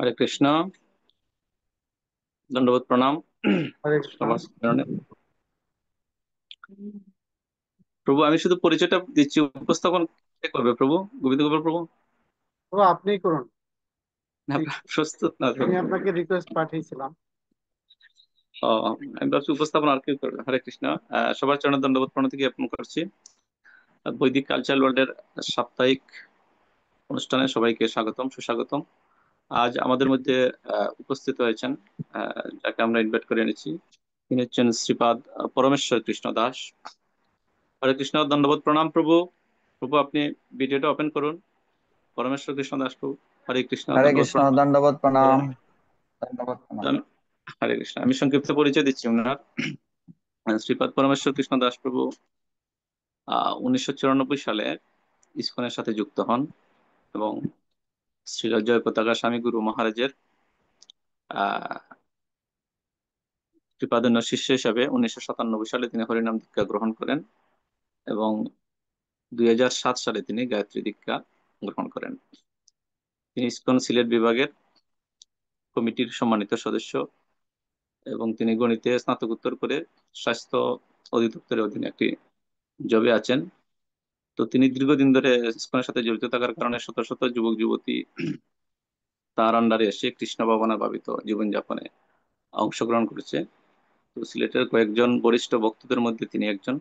হরে কৃষ্ণ। দণ্ডবোধ প্রণাম। হরে কৃষ্ণ। সবার কারণে প্রভু, আমি শুধু পরিচয়টা দিচ্ছি, উপস্থাপন কে করবে প্রভু? গোবিন্দ গোপাল প্রভু? তো আপনিই করুন। না, ঠিক, আপনার প্রস্তুত না তো? আমি আপনাকে রিকোয়েস্ট পাঠিয়েছিলাম। ও, আমি ভাবছি উপস্থাপন আর কেউ করবে। হরে কৃষ্ণ। সবার চরণে দণ্ডবোধ প্রণতি জ্ঞাপন করছি। বৈদিক কালচার ওয়ার্ল্ডের সাপ্তাহিক অনুষ্ঠানে সবাইকে স্বাগতম, সুস্বাগতম। আজ আমাদের মধ্যে উপস্থিত হয়েছেন, যাকে আমরা ইনভাইট করে এনেছি। তিনি হচ্ছেন শ্রীপাদ পরমেশ্বর কৃষ্ণ দাস। হরে কৃষ্ণ, দণ্ডবোধ প্রণাম প্রভু। প্রভু, আপনি ভিডিওটা ওপেন করুন। পরমেশ্বর কৃষ্ণ দাস প্রভু। হরে কৃষ্ণ, হরে দণ্ডবোধ কৃষ্ণ, প্রণাম। দণ্ডবত প্রণাম। দণ্ডবত প্রণাম। আমি- হরে কৃষ্ণ, আমি সংক্ষিপ্ত পরিচয় দিচ্ছি ওনার। শ্রীপাদ পরমেশ্বর কৃষ্ণ দাস প্রভু 1994 সালে ইসকনের সাথে যুক্ত হন এবং শ্রীল জয় পতাকা স্বামী গুরু মহারাজের আহ কৃপাধন্য শিষ্য হিসাবে 1997 সালে তিনি হরিনাম দীক্ষা গ্রহণ করেন এবং 2007 সালে তিনি গায়ত্রী দীক্ষা গ্রহণ করেন। তিনি ইসকন সিলেট বিভাগের কমিটির সম্মানিত সদস্য এবং তিনি গণিতে স্নাতকোত্তর করে স্বাস্থ্য অধিদপ্তরের অধীনে একটি জবে আছেন। তো তিনি দীর্ঘদিন ধরে ইসকনের সাথে জড়িত থাকার কারণে শত শত যুবক যুবতী তার আন্ডারে এসে কৃষ্ণ ভাবনা ভাবিত জীবনযাপনে অংশগ্রহণ করেছে। তো সিলেটের কয়েকজন বরিষ্ঠ ভক্তদের মধ্যে তিনি একজন।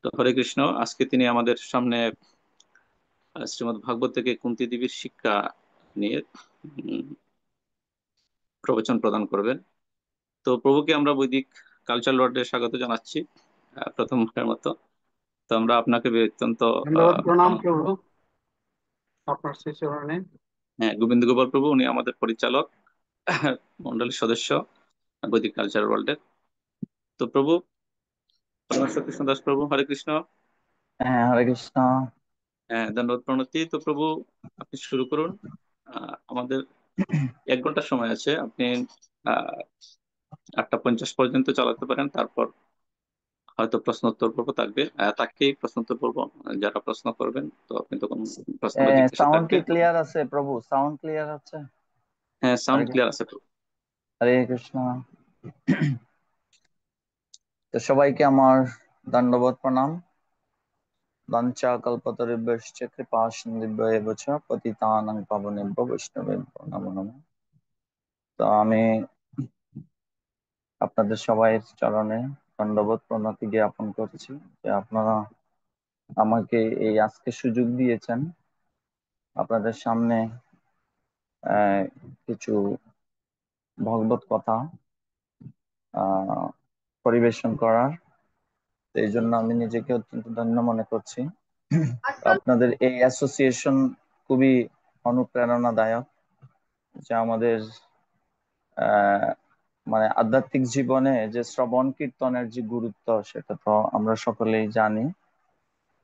তো হরে কৃষ্ণ, আজকে তিনি আমাদের সামনে শ্রীমদ্ ভাগবত থেকে কুন্তী দেবীর শিক্ষা নিয়ে উম, প্রবচন প্রদান করবেন। তো প্রভুকে আমরা বৈদিক কালচার ওয়ার্ল্ডে স্বাগত জানাচ্ছি প্রথমবারের মতো। তো আমরা আপনাকে অত্যন্ত ধন্যবাদ, প্রণাম আম- প্রভু, আপনার শ্রী চরণে। হ্যাঁ, গোবিন্দ গোপাল প্রভু উনি আমাদের পরিচালক মন্ডলীর সদস্য বৈদিক কালচার ওয়ার্ল্ডের। তো প্রভু, পরমেশ্বর কৃষ্ণ দাস প্রভু, হরে কৃষ্ণ। হ্যাঁ, হরে কৃষ্ণ। হ্যাঁ, ধন্যবাদ প্রণতি। তো প্রভু, আপনি শুরু করুন। আমাদের 1 ঘন্টা সময় আছে। আপনি আহ 8টা 50 পর্যন্ত চালাতে পারেন, তারপর হয়তো প্রশ্ন উত্তর পর্ব থাকবে, তাকেই প্রশ্ন উত্তর পর্ব। যারা প্রশ্ন করবেন তো আপনি তখন প্রশ্ন বা জিজ্ঞাসা সাউন্ড থাকবে। কি ক্লিয়ার আছে প্রভু? সাউন্ড ক্লিয়ার আছে? হ্যাঁ, হরে সাউন্ড ক্লিয়ার কৃষ্ণ। আছে প্রভু। হরে কৃষ্ণ। তো সবাইকে আমার দণ্ডবত প্রণাম। বাঞ্ছা কল্পতরুভ্যশ্চ কৃপা সিন্ধুভ্যেব চ পতিতানাং পাবনেভ্যো বৈষ্ণবেভ্যো নমো নমঃ। তো আমি আপনাদের সবাইয়ের চরণে দণ্ডবত প্রণতি জ্ঞাপন করছি যে আপনারা আমাকে এই আজকে সুযোগ দিয়েছেন আপনাদের সামনে কিছু ভগবত কথা আহ পরিবেশন করার। তো এই জন্য আমি নিজেকে অত্যন্ত ধন্য মনে করছি। আপনাদের এই অ্যাসোসিয়েশন খুবই অনুপ্রেরণাদায়ক, যা আমাদের আহ মানে আধ্যাত্মিক জীবনে যে শ্রবণ কীর্তনের যে গুরুত্ব সেটা তো আমরা সকলেই জানি।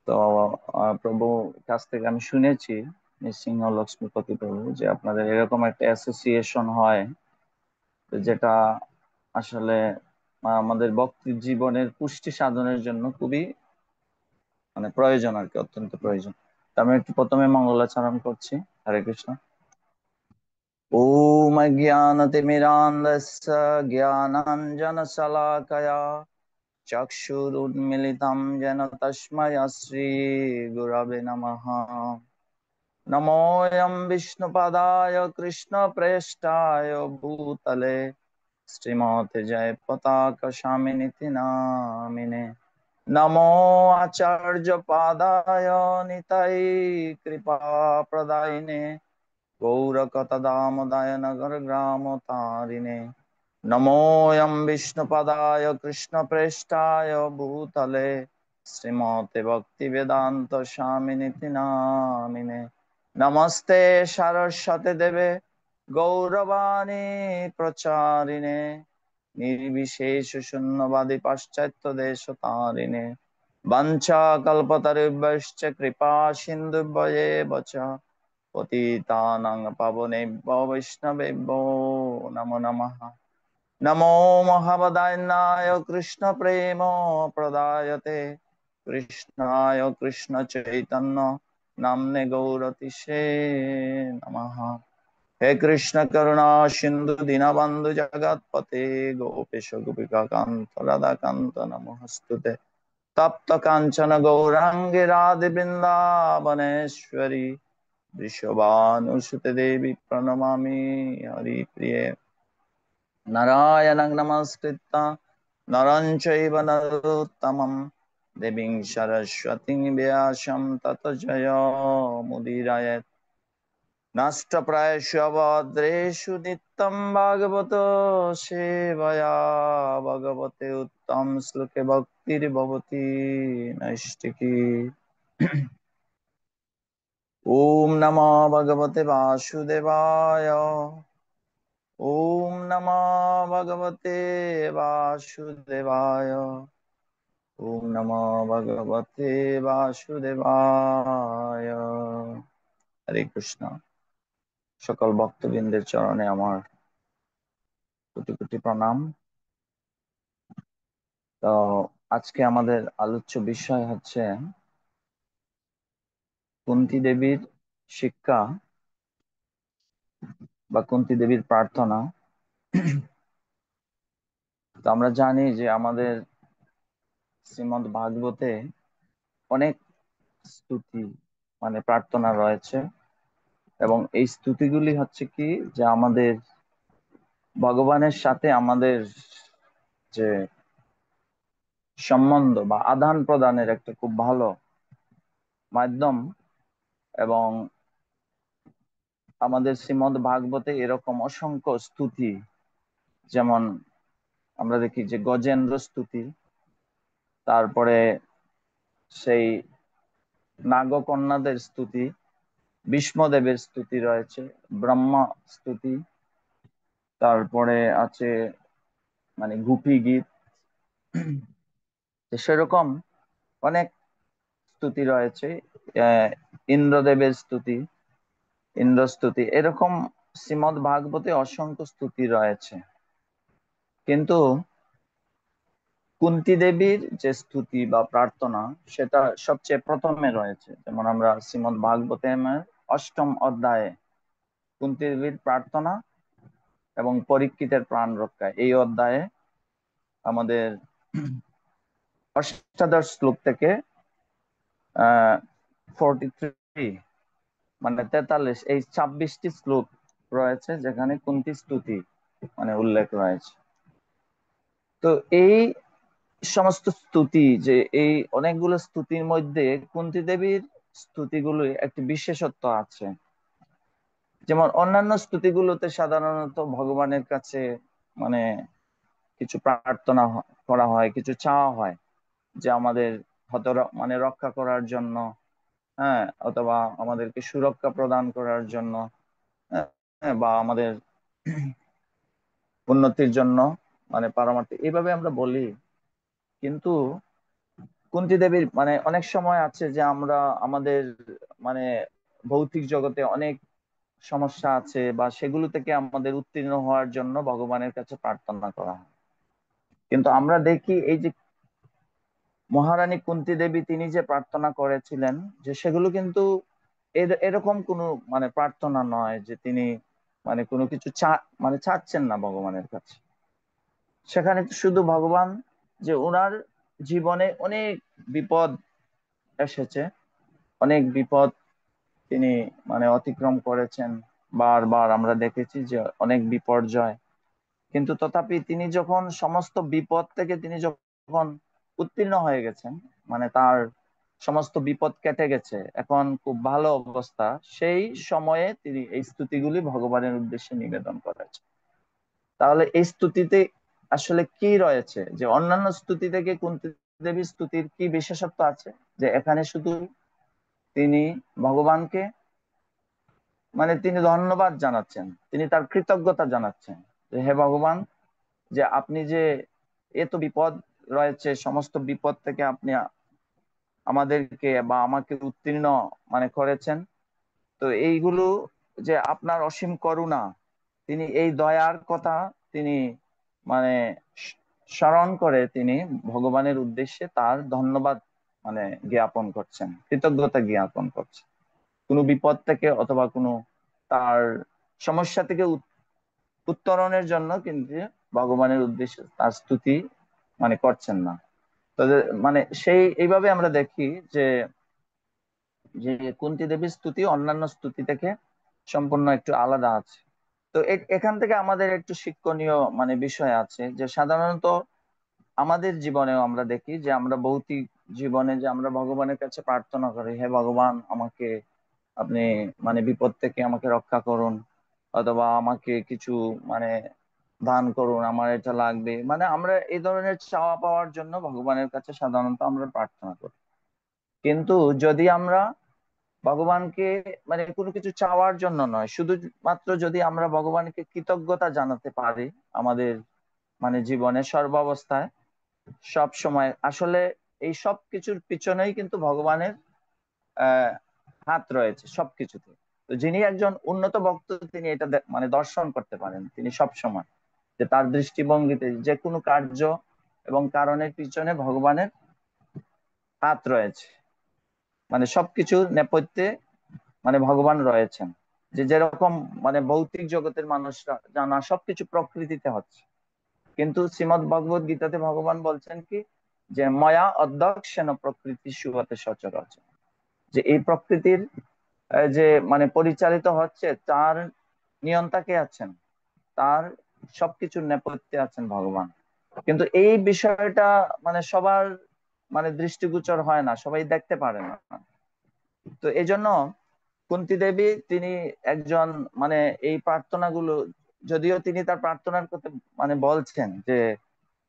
তো প্রভু কাছ থেকে আমি শুনেছি, নৃসিংহ লক্ষ্মীপতি প্রভু, যে আপনাদের এরকম একটা অ্যাসোসিয়েশন হয় যেটা আসলে আমাদের ভক্তি জীবনের পুষ্টি সাধনের জন্য খুবই মানে প্রয়োজন আর কি, অত্যন্ত প্রয়োজন। তো আমি একটু প্রথমে মঙ্গলাচরণ করছি। হরে কৃষ্ণ। ওম অজ্ঞানতিমিরান্ধস্য জ্ঞানাঞ্জনশলাকয়া চক্ষুरुन्मिलितं येन तस्मै श्रीगुरवे नमः। नमोऽयं विष्णुपदाय कृष्णप्रेष्ठाय भूतले श्रीमते जयपताका स्वामिनिति नामिने। नमो आचार्य पादाय निताय कृपा प्रदायिने गौरकतदामोदाय नगर ग्राम तारिणे। नमोऽयं विष्णुपदाय कृष्णप्रेष्ठाय भूतले श्रीमते भक्तिवेदान्त स्वामिनिति नामिने। नमस्ते सरस्वती देवे गौरवाणी प्रचारिणे निर्विशेष शून्यवादी पाश्चात्य देश तारिणे। वंशाकल्पतरुभ्यश्च कृपा सिन्धुभ्येव च पतितानां पावनेभ्यो वैष्णवेभ्यो नमो नमः। नमो महावदान्याय कृष्ण प्रेम प्रदायते कृष्णाय कृष्ण चैतन्य नाम्ने गौरतिषे नमः। हे कृष्ण करुणा सिंधु दीनबंधु जगत्पते गोपेश गोपिका कांत राधा कांत नमोस्तुते तप्त कांचन गौरांगे राधे वृंदावनेश्वरी वृषभानुसुते देवी प्रणमामि हरिप्रिये नारायणं नमस्कृत्य नरं चैव नरोत्तमं देवीं सरस्वतीं व्यासं ततो जयमुदीरयेत् नष्टप्रायेषु भद्रेषु नित्यं भागवतो सेवया भगवते उत्तम श्लोके भक्तिर्भवति नैष्टिकी। ॐ नमो भगवते वासुदेवाय। ॐ नमो भगवते वासुदेवाय। ॐ नमो भगवते वासुदेवाय। हरे कृष्ण। সকল ভক্তবৃন্দের চরণে আমার কোটি কোটি প্রণাম। তো আজকে আমাদের আলোচ্য বিষয় হচ্ছে কুন্তী দেবীর শিক্ষা বা কুন্তী দেবীর প্রার্থনা। তো আমরা জানি যে আমাদের শ্রীমদ্ ভাগবতে অনেক স্তুতি মানে প্রার্থনা রয়েছে, এবং এই স্তুতিগুলি হচ্ছে কি যে আমাদের ভগবানের সাথে আমাদের যে সম্বন্ধ বা আদান প্রদানের একটা খুব ভালো মাধ্যম। এবং আমাদের শ্রীমদ্ ভাগবতে এরকম অসংখ্য স্তুতি, যেমন আমরা দেখি যে গজেন্দ্র স্তুতি, তারপরে সেই নাগকন্যাদের স্তুতি, ভীষ্মদেবের স্তুতি রয়েছে, ব্রহ্মা স্তুতি, তারপরে আছে মানে গুপি গীত, সেরকম অনেক স্তুতি রয়েছে। ইন্দ্রদেবের স্তুতি, ইন্দ্রস্তুতি, এরকম শ্রীমদ্ ভাগবতে অসংখ্য স্তুতি রয়েছে। কিন্তু কুন্তী দেবীর যে স্তুতি বা প্রার্থনা সেটা সবচেয়ে প্রথমে রয়েছে। যেমন আমরা শ্রীমদ্ ভাগবতের অষ্টম অধ্যায়ে কুন্তী দেবীর প্রার্থনা এবং পরীক্ষিতের প্রাণ রক্ষা, এই অধ্যায়ে আমাদের অষ্টাদশ শ্লোক থেকে 43 মানে 43, এই 26টি শ্লোক রয়েছে যেখানে কুন্তী স্তুতি মানে উল্লেখ রয়েছে। তো এই সমস্ত স্তুতি, যে এই অনেকগুলো স্তুতির মধ্যে কুন্তী দেবীর স্তুতিগুলো একটি বিশেষত্ব আছে। যেমন অন্যান্য স্তুতিগুলোতে সাধারণত ভগবানের কাছে মানে কিছু প্রার্থনা করা হয়, কিছু চাওয়া হয় যে আমাদের হয়তো মানে রক্ষা করার জন্য, হ্যাঁ, অথবা আমাদেরকে সুরক্ষা প্রদান করার জন্য, হ্যাঁ, বা আমাদের উন্নতির জন্য, মানে পারমার্থিক, এইভাবে আমরা বলি। কিন্তু কুন্তী দেবীর মানে অনেক সময় আছে যে আমরা আমাদের মানে ভৌতিক জগতে অনেক সমস্যা আছে, বা সেগুলো থেকে আমাদের উত্তীর্ণ হওয়ার জন্য ভগবানের কাছে প্রার্থনা করা হয়। কিন্তু আমরা দেখি এই যে মহারানী কুন্তী দেবী তিনি যে প্রার্থনা করেছিলেন, যে সেগুলো কিন্তু এরকম কোনো মানে প্রার্থনা নয় যে তিনি মানে কোনো কিছু মানে চাচ্ছেন না ভগবানের কাছে। সেখানে শুধু ভগবান যে ওনার জীবনে অনেক বিপদ এসেছে, অনেক বিপদ তিনি মানে অতিক্রম করেছেন, বারবার আমরা দেখেছি যে অনেক বিপর্যয়, কিন্তু তথাপি তিনি যখন সমস্ত বিপদ থেকে তিনি যখন উত্তীর্ণ হয়ে গেছেন, মানে তার সমস্ত বিপদ কেটে গেছে, এখন খুব ভালো অবস্থা, সেই সময়ে তিনি এই স্তুতিগুলি ভগবানের উদ্দেশ্যে নিবেদন করেছেন। তাহলে এই স্তুতিতে আসলে কি রয়েছে, যে অন্যান্য স্তুতি থেকে কুন্তী দেবীর স্তুতির কি বিশেষত্ব আছে, যে এখানে শুধু তিনি ভগবানকে মানে তিনি ধন্যবাদ জানাচ্ছেন, তিনি তার কৃতজ্ঞতা জানাচ্ছেন যে হে ভগবান, যে আপনি যে এত বিপদ রয়েছে, সমস্ত বিপদ থেকে আপনি আমাদেরকে বা আমাকে উত্তীর্ণ মানে করেছেন। তো এইগুলো যে আপনার অসীম করুণা, তিনি এই দয়ার কথা তিনি মানে স্মরণ করে তিনি ভগবানের উদ্দেশ্যে তার ধন্যবাদ মানে জ্ঞাপন করছেন, কৃতজ্ঞতা জ্ঞাপন করছেন। কোনো বিপদ থেকে অথবা কোনো তার সমস্যা থেকে উত্তরণের জন্য কিন্তু ভগবানের উদ্দেশ্যে তার স্তুতি মানে করছেন না। তো মানে সেই এইভাবে আমরা দেখি যে যে কুন্তী দেবীর স্তুতি অন্যান্য স্তুতি থেকে সম্পূর্ণ একটু আলাদা আছে। তো এখান থেকে আমাদের একটু শিক্ষণীয় মানে বিষয় আছে যে সাধারণত আমাদের জীবনেও আমরা দেখি যে আমরা ভৌতিক জীবনে যে আমরা ভগবানের কাছে প্রার্থনা করি, হে ভগবান আমাকে আপনি মানে বিপদ থেকে আমাকে রক্ষা করুন, অথবা আমাকে কিছু মানে দান করুন, আমার এটা লাগবে, মানে আমরা এই ধরনের চাওয়া পাওয়ার জন্য ভগবানের কাছে সাধারণত আমরা প্রার্থনা করি। কিন্তু যদি আমরা ভগবানকে মানে কোনো কিছু চাওয়ার জন্য নয়, শুধু মাত্র যদি আমরা ভগবানকে কৃতজ্ঞতা জানাতে পারি আমাদের মানে জীবনের সর্বাবস্থায় সব সময়, আসলে এই সব কিছুর পিছনেই কিন্তু ভগবানের আহ হাত রয়েছে সবকিছুতে। তো যিনি একজন উন্নত ভক্ত তিনি এটা মানে দর্শন করতে পারেন, তিনি সব সময় যে তার দৃষ্টিভঙ্গিতে যে কোনো কার্য এবং কারণের পিছনে ভগবানের হাত রয়েছে, মানে সবকিছুর নেপথ্যে মানে ভগবান রয়েছেন। যে যেরকম মানে ভৌতিক জগতের মানুষরা জানা সবকিছু প্রকৃতিতে হচ্ছে, কিন্তু শ্রীমদ ভগবত গীতাতে ভগবান বলছেন কি যে ময়া অধ্যক্ষেন প্রকৃতি সুহতে সচরাচর, যে এই প্রকৃতির যে মানে পরিচালিত হচ্ছে তার নিয়ন্তা কে আছেন, তার সবকিছুর নেপথ্যে আছেন ভগবান। কিন্তু এই বিষয়টা মানে সবার মানে দৃষ্টিগোচর হয় না, সবাই দেখতে পারে না। তো এই জন্য কুন্তী দেবী তিনি একজন মানে এই প্রার্থনাগুলো, যদিও তিনি তার প্রার্থনার কথা মানে বলছেন যে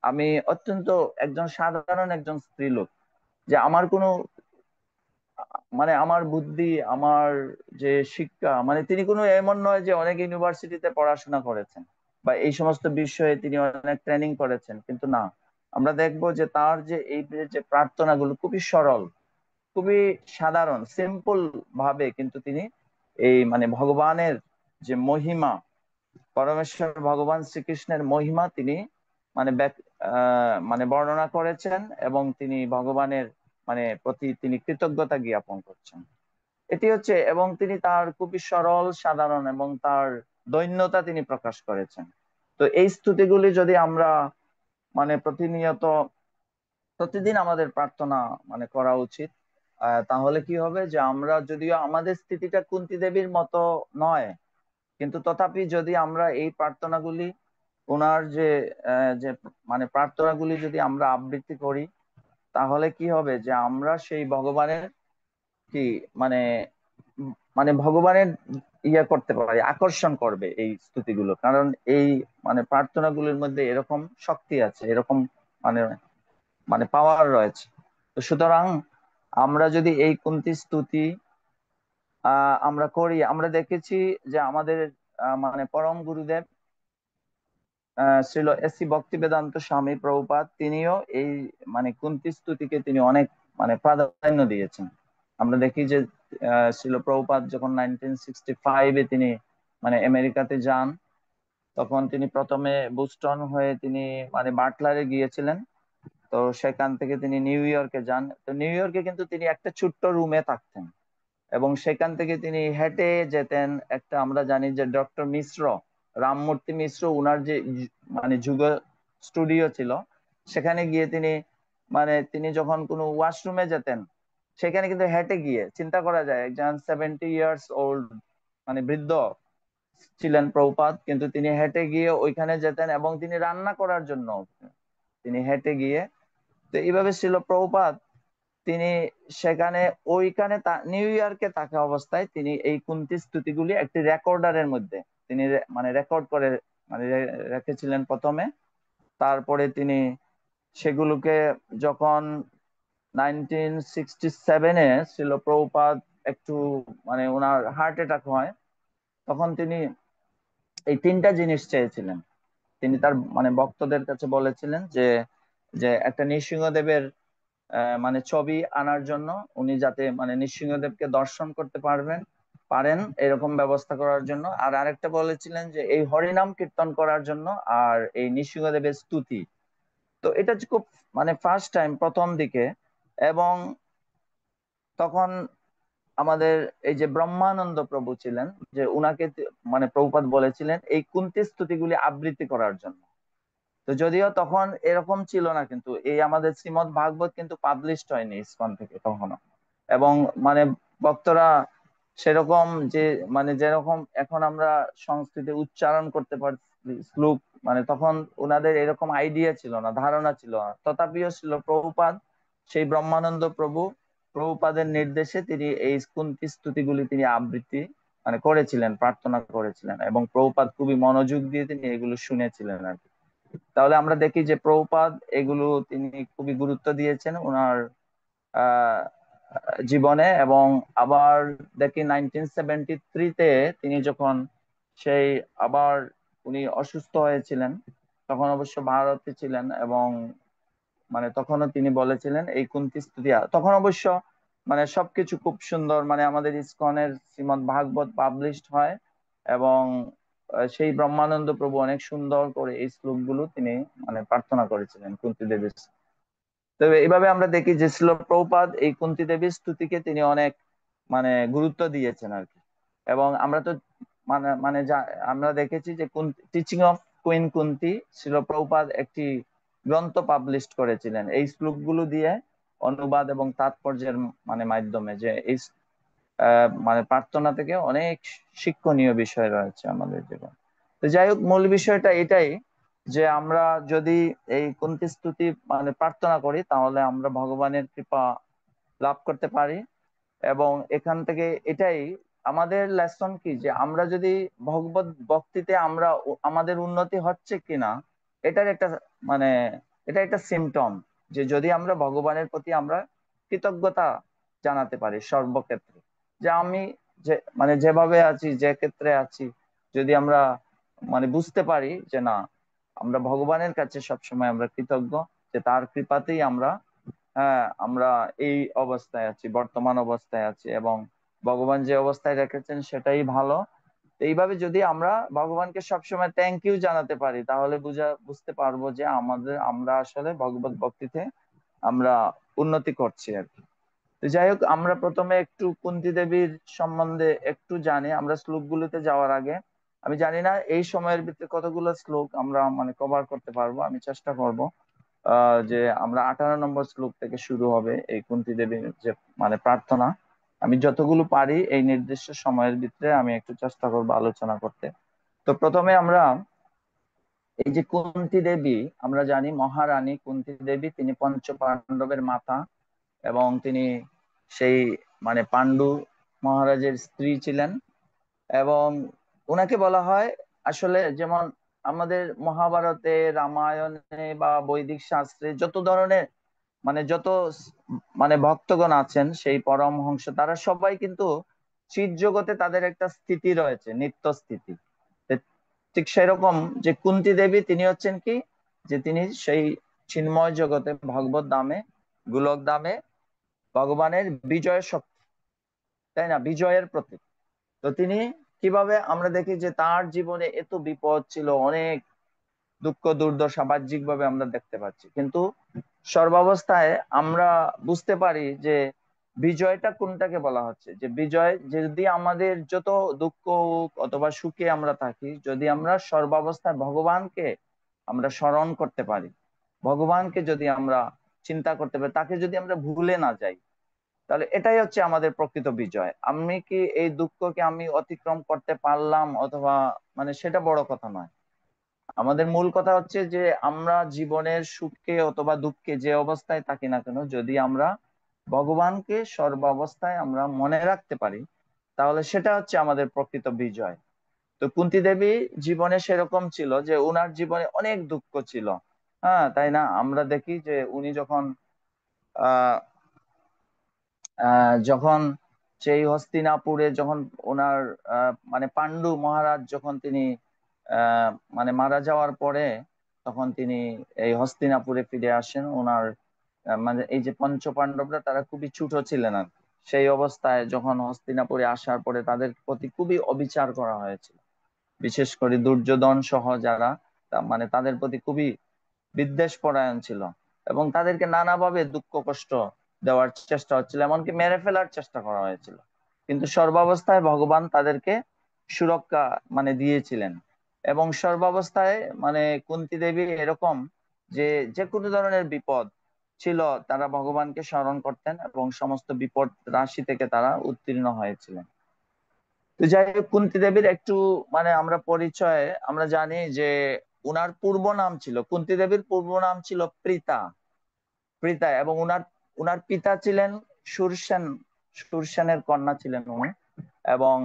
আমি অত্যন্ত একজন সাধারণ একজন স্ত্রীলোক, যে আমার কোনো মানে আমার বুদ্ধি আমার যে শিক্ষা মানে তিনি কোনো এমন নয় যে অনেক ইউনিভার্সিটিতে পড়াশোনা করেছেন বা এই সমস্ত বিষয়ে তিনি অনেক ট্রেনিং করেছেন, কিন্তু না, আমরা দেখবো যে তার যে এই যে প্রার্থনাগুলো খুবই সরল, খুবই সাধারণ সিম্পল ভাবে কিন্তু তিনি এই মানে ভগবানের যে মহিমা, পরমেশ্বর ভগবান শ্রীকৃষ্ণের মহিমা তিনি মানে মানে বর্ণনা করেছেন এবং তিনি ভগবানের মানে প্রতি তিনি কৃতজ্ঞতা জ্ঞাপন করছেন। এটি হচ্ছে, এবং তিনি তার খুবই সরল সাধারণ এবং তার দৈন্যতা তিনি প্রকাশ করেছেন। তো এই স্তুতিগুলি যদি আমরা মানে প্রতিনিয়ত প্রতিদিন আমাদের প্রার্থনা মানে করা উচিত, তাহলে কি হবে যে আমরা যদিও আমাদের স্থিতিটা কুন্তী দেবীর মতো নয়, কিন্তু তথাপি যদি আমরা এই প্রার্থনাগুলি ওনার যে যে মানে প্রার্থনাগুলি যদি আমরা আবৃত্তি করি, তাহলে কি হবে যে আমরা সেই ভগবানের কি মানে মানে ভগবানের ইয়ে করতে পারি, আকর্ষণ করবে এই স্তুতিগুলো, কারণ এই মানে প্রার্থনাগুলোর মধ্যে এরকম শক্তি আছে, এরকম মানে মানে পাওয়ার রয়েছে। তো সুতরাং আমরা যদি এই কুন্তী স্তুতি আমরা করি, আমরা দেখেছি যে আমাদের মানে পরম গুরুদেব শ্রীল এস সি ভক্তি বেদান্ত স্বামী প্রভুপাদ তিনিও এই মানে কুন্তী স্তুতিকে তিনি অনেক মানে প্রাধান্য দিয়েছেন। আমরা দেখি যে শ্রীল প্রভুপাদ যখন 1965-এ তিনি মানে আমেরিকাতে যান, তখন তিনি প্রথমে বুস্টন হয়ে তিনি মানে বাটলারে গিয়েছিলেন। তো সেখান থেকে তিনি নিউ ইয়র্কে যান। তো নিউ ইয়র্কে কিন্তু তিনি একটা ছোট্ট রুমে থাকতেন এবং সেখান থেকে তিনি হেঁটে যেতেন। একটা আমরা জানি যে ডক্টর মিশ্র, রামমূর্তি মিশ্র, উনার যে মানে যুগ স্টুডিও ছিল, সেখানে গিয়ে তিনি মানে তিনি যখন কোনো ওয়াশরুমে যেতেন, সেখানে কিন্তু হেঁটে গিয়ে, চিন্তা করা যায় একজন 70 ইয়ার্স ওল্ড মানে বৃদ্ধ ছিলেন প্রভুপাদ, কিন্তু তিনি হেঁটে গিয়ে ওইখানে যেতেন এবং তিনি রান্না করার জন্য তিনি হেঁটে গিয়ে। তো এইভাবে ছিল প্রভুপাদ, তিনি সেখানে ওইখানে নিউ ইয়র্কে থাকা অবস্থায় তিনি এই কুন্তী স্তুতিগুলি একটি রেকর্ডারের মধ্যে তিনি মানে রেকর্ড করে মানে রেখেছিলেন প্রথমে। তারপরে তিনি সেগুলোকে যখন 1967-এ ছিল প্রভুপাদ একটু মানে ওনার হার্ট অ্যাটাক হয়, তখন তিনি এই তিনটা জিনিস চেয়েছিলেন। তিনি তার মানে ভক্তদের কাছে বলেছিলেন যে যে একটা নৃসিংহদেবের মানে ছবি আনার জন্য, উনি যাতে মানে নৃসিংহদেবকে দর্শন করতে পারেন এরকম ব্যবস্থা করার জন্য, আর আরেকটা বলেছিলেন যে এই হরিনাম কীর্তন করার জন্য, আর এই নৃসিংহদেবের স্তুতি। তো এটা হচ্ছে খুব মানে ফার্স্ট টাইম প্রথম দিকে। এবং তখন আমাদের এই যে ব্রহ্মানন্দ প্রভু ছিলেন, যে উনাকে মানে প্রভুপাদ বলেছিলেন এই কুন্তি স্তুতিগুলি আবৃত্তি করার জন্য। তো যদিও তখন এরকম ছিল না, কিন্তু এই আমাদের শ্রীমদ্ ভাগবত কিন্তু পাবলিশড হয়নি ইসকন থেকে তখনো। এবং মানে ভক্তরা সেরকম যে মানে যেরকম এখন আমরা সংস্কৃতে উচ্চারণ করতে পারছি শ্লোক, মানে তখন ওনাদের এরকম আইডিয়া ছিল না, ধারণা ছিল না। তথাপিও ছিল প্রভুপাদ, সেই ব্রহ্মানন্দ প্রভু প্রভুপাদের নির্দেশে তিনি এই কুন্তি স্তুতিগুলি তিনি আবৃত্তি মানে করেছিলেন, প্রার্থনা করেছিলেন, এবং প্রভুপাদ খুবই মনোযোগ দিয়ে তিনি এগুলো শুনেছিলেন আর কি। তাহলে আমরা দেখি যে প্রভুপাদ এগুলো তিনি খুবই গুরুত্ব দিয়েছেন ওনার আহ জীবনে। এবং আবার দেখি 1973-তে তিনি যখন সেই আবার উনি অসুস্থ হয়েছিলেন, তখন অবশ্য ভারতে ছিলেন, এবং মানে তখনও তিনি বলেছিলেন এই কুন্তি স্তুতি। তখন অবশ্য মানে সবকিছু খুব সুন্দর, মানে আমাদের ইসকনের শ্রীমদ্ ভাগবত পাবলিশড হয়, এবং সেই ব্রহ্মানন্দ প্রভু অনেক সুন্দর করে এই শ্লোকগুলো তিনি মানে প্রার্থনা করেছিলেন কুন্তি দেবীর। তবে এইভাবে আমরা দেখি যে শিল প্রভুপাদ এই কুন্তি দেবীর স্তুতিকে তিনি অনেক মানে গুরুত্ব দিয়েছেন আর কি। এবং আমরা তো মানে মানে আমরা দেখেছি যে টিচিং অফ কুইন কুন্তি, শিল প্রভুপাদ একটি গ্রন্থ পাবলিশ করেছিলেন এই শ্লোকগুলো দিয়ে অনুবাদ এবং তাৎপর্যের মানে মাধ্যমে, যে এই মানে প্রার্থনা থেকে অনেক শিক্ষণীয় বিষয় রয়েছে আমাদের জীবন। তো যাই হোক, মূল বিষয়টা এটাই যে আমরা যদি এই কুন্তি স্তুতি মানে প্রার্থনা করি তাহলে আমরা ভগবানের কৃপা লাভ করতে পারি। এবং এখান থেকে এটাই আমাদের লেসন কি, যে আমরা যদি ভগবত ভক্তিতে আমরা আমাদের উন্নতি হচ্ছে কিনা, এটার একটা মানে এটা একটা সিমটম, যে যদি আমরা ভগবানের প্রতি আমরা কৃতজ্ঞতা জানাতে পারি সর্বক্ষেত্রে, যে আমি যে মানে যেভাবে আছি, যে ক্ষেত্রে আছি, যদি আমরা মানে বুঝতে পারি যে না, আমরা ভগবানের কাছে সবসময় আমরা কৃতজ্ঞ, যে তার কৃপাতেই আমরা হ্যাঁ আমরা এই অবস্থায় আছি, বর্তমান অবস্থায় আছি, এবং ভগবান যে অবস্থায় রেখেছেন সেটাই ভালো। তো এইভাবে যদি আমরা ভগবানকে সবসময় থ্যাংক ইউ জানাতে পারি, তাহলে বুঝতে পারবো যে আমরা আসলে ভগবত ভক্তিতে আমরা উন্নতি করছি আর কি। তো যাই হোক, আমরা প্রথমে একটু কুন্তী দেবীর সম্বন্ধে একটু জানি আমরা শ্লোকগুলোতে যাওয়ার আগে। আমি জানি না এই সময়ের ভিতরে কতগুলো শ্লোক আমরা মানে কভার করতে পারবো, আমি চেষ্টা করব যে আমরা 18 নম্বর শ্লোক থেকে শুরু হবে এই কুন্তী দেবীর যে মানে প্রার্থনা। আমি যতগুলো পারি এই নির্দিষ্ট সময়ের ভিতরে আমি একটু চেষ্টা করবো আলোচনা করতে। তো প্রথমে আমরা এই যে কুন্তী দেবী, আমরা জানি মহারানী কুন্তী দেবী তিনি পঞ্চ পাণ্ডবের মাতা, এবং তিনি সেই মানে পাণ্ডু মহারাজের স্ত্রী ছিলেন। এবং ওনাকে বলা হয় আসলে, যেমন আমাদের মহাভারতে, রামায়ণে বা বৈদিক শাস্ত্রে যত ধরনের মানে যত মানে ভক্তগণ আছেন সেই পরমহংস, তারা সবাই কিন্তু চিৎ জগতে তাদের একটা স্থিতি রয়েছে, নিত্য স্থিতি। ঠিক সেরকম যে কুন্তী দেবী তিনি হচ্ছেন কি, যে তিনি সেই চিন্ময় জগতে ভগবত ধামে গোলক ধামে ভগবানের বিজয় শক্তি, তাই না, বিজয়ের প্রতীক। তো তিনি কিভাবে আমরা দেখি যে তার জীবনে এত বিপদ ছিল, অনেক দুঃখ দুর্দশা বাহ্যিক ভাবে আমরা দেখতে পাচ্ছি, কিন্তু সর্বাবস্থায় আমরা বুঝতে পারি যে বিজয়টা কোনটাকে বলা হচ্ছে। যে বিজয়, যদি আমাদের যত দুঃখ হোক অথবা সুখে আমরা থাকি, যদি আমরা সর্বাবস্থায় ভগবানকে আমরা স্মরণ করতে পারি, ভগবানকে যদি আমরা চিন্তা করতে পারি, তাকে যদি আমরা ভুলে না যাই, তাহলে এটাই হচ্ছে আমাদের প্রকৃত বিজয়। আমি কি এই দুঃখকে আমি অতিক্রম করতে পারলাম অথবা মানে সেটা বড় কথা নয়। আমাদের মূল কথা হচ্ছে যে আমরা জীবনের সুখে অথবা দুঃখে যে অবস্থায় থাকি না কেন, যদি আমরা ভগবানকে সর্বাবস্থায় আমরা মনে রাখতে পারি, তাহলে সেটা হচ্ছে আমাদের প্রকৃত বিজয়। তো কুন্তী দেবী জীবনে সেরকম ছিল যে উনার জীবনে অনেক দুঃখ ছিল। হ্যাঁ, তাই না, আমরা দেখি যে উনি যখন আহ যখন সেই হস্তিনাপুরে যখন ওনার মানে পাণ্ডু মহারাজ যখন তিনি আহ মানে মারা যাওয়ার পরে, তখন তিনি এই হস্তিনাপুরে ফিরে আসেন। ওনার মানে এই যে পঞ্চ পাণ্ডবরা তারা খুবই ছোট ছিলেন আর কি। সেই অবস্থায় যখন হস্তিনাপুরে আসার পরে তাদের প্রতি খুবই অবিচার করা হয়েছিল, বিশেষ করে দুর্যোধন সহ যারা মানে তাদের প্রতি খুবই বিদ্বেষ পরায়ণ ছিল, এবং তাদেরকে নানাভাবে দুঃখ কষ্ট দেওয়ার চেষ্টা হচ্ছিল, এমনকি মেরে ফেলার চেষ্টা করা হয়েছিল। কিন্তু সর্বাবস্থায় ভগবান তাদেরকে সুরক্ষা মানে দিয়েছিলেন। এবং সর্বাবস্থায় মানে কুন্তী দেবী এরকম যে যে কোনো ধরনের বিপদ ছিল তারা ভগবানকে স্মরণ করতেন এবং সমস্ত বিপদ রাশি থেকে তারা উত্তীর্ণ হয়েছিলেন। তো যাই হোক, কুন্তী দেবীর একটু মানে আমরা পরিচয় আমরা জানি যে উনার পূর্ব নাম ছিল, কুন্তী দেবীর পূর্ব নাম ছিল প্রীতা। প্রীতা এবং উনার উনার পিতা ছিলেন সুরসেন। সুরসেনের কন্যা ছিলেন উনি। এবং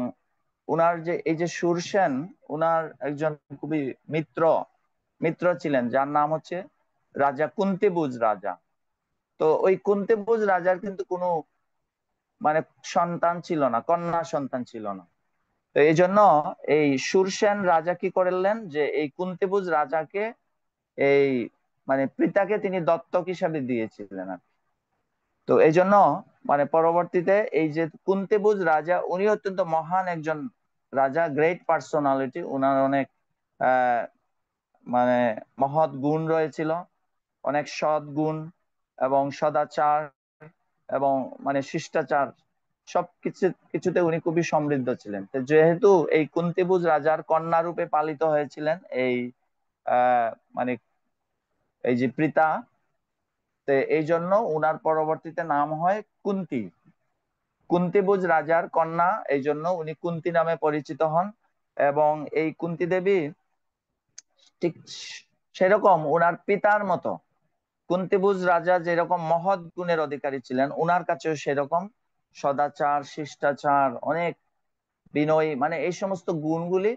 উনার যে এই যে সুরসেন, উনার একজন খুবই মিত্র মিত্র ছিলেন যার নাম হচ্ছে রাজা কুন্তিভোজ রাজা। তো ওই কুন্তিভোজ রাজার কিন্তু কোনো মানে সন্তান ছিল না, কন্যা সন্তান ছিল না। তো এই জন্য এই সুরসেন রাজা কি করলেন যে এই কুন্তিভোজ রাজাকে এই মানে পিতাকে তিনি দত্তক হিসাবে দিয়েছিলেন আর কি। তো এই জন্য মানে পরবর্তীতে এই যে কুন্তিভোজ রাজা উনি অত্যন্ত মহান একজন রাজা, গ্রেট পার্সোনালিটি। উনার অনেক আহ মানে মহৎ গুণ রয়েছিল, অনেক সৎ গুণ এবং সদাচার এবং মানে শিষ্টাচার সবকিছু কিছুতে উনি খুবই সমৃদ্ধ ছিলেন। তো যেহেতু এই কুন্তিভোজ রাজার কন্যা রূপে পালিত হয়েছিলেন এই আহ মানে এই যে প্রীতা, তো এই জন্য উনার পরবর্তীতে নাম হয় কুন্তী। কুন্তিভোজ রাজার কন্যা, এই জন্য উনি কুন্তী নামে পরিচিত হন। এবং এই কুন্তী দেবী ঠিক সেরকম উনার পিতার মতো, কুন্তিভোজ রাজা যেরকম মহৎ গুণের অধিকারী ছিলেন, উনার কাছেও সেরকম সদাচার, শিষ্টাচার, অনেক বিনয়ী, মানে এই সমস্ত গুণগুলি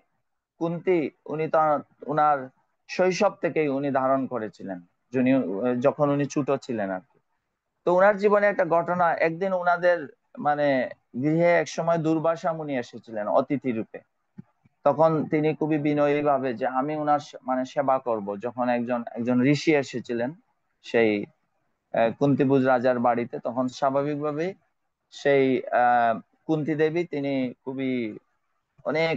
কুন্তী উনি তার উনার শৈশব থেকেই উনি ধারণ করেছিলেন, যিনি যখন উনি ছোট ছিলেন আর কি। তো উনার জীবনে একটা ঘটনা, একদিন উনাদের মানে গৃহে এক সময় দুর্বাসা মুনি এসেছিলেন অতিথি রূপে। তখন তিনি খুবই বিনয়ী ভাবে যে আমি উনার মানে সেবা করব, যখন একজন একজন ঋষি এসেছিলেন সেই কুন্তিভোজ রাজার বাড়িতে, তখন স্বাভাবিকভাবেই সেই কুন্তী দেবী তিনি খুবই অনেক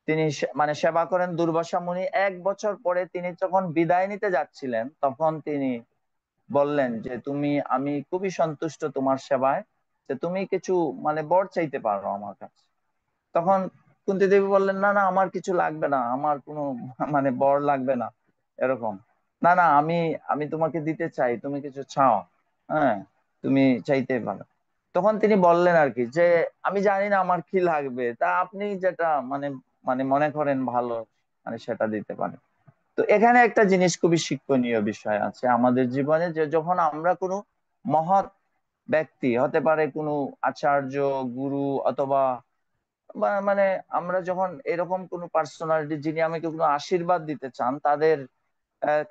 তিনি মানে সেবা করেন দুর্বাসা মুনি। 1 বছর পরে তিনি যখন বিদায় নিতে যাচ্ছিলেন, তখন তিনি বললেন যে তুমি, আমি খুবই সন্তুষ্ট তোমার সেবায়, যে তুমি কিছু মানে বর চাইতে পারো আমার কাছে। তখন কুন্তী দেবী বললেন, না না আমার কিছু লাগবে না, আমার কোনো মানে বর লাগবে না এরকম। না না, আমি আমি তোমাকে দিতে চাই, তুমি কিছু চাও, হ্যাঁ তুমি চাইতে পারো। তখন তিনি বললেন আর কি যে আমি জানি না আমার কি লাগবে, তা আপনি যেটা মানে মানে মনে করেন ভালো মানে সেটা দিতে পারেন। তো এখানে একটা জিনিস খুবই শিক্ষণীয় বিষয় আছে আমাদের জীবনে, যে যখন আমরা কোনো মহৎ ব্যক্তি, হতে পারে কোনো আচার্য, গুরু, অথবা মানে আমরা যখন এরকম কোনো পার্সোনালিটি যিনি আমাকে কোনো আশীর্বাদ দিতে চান তাদের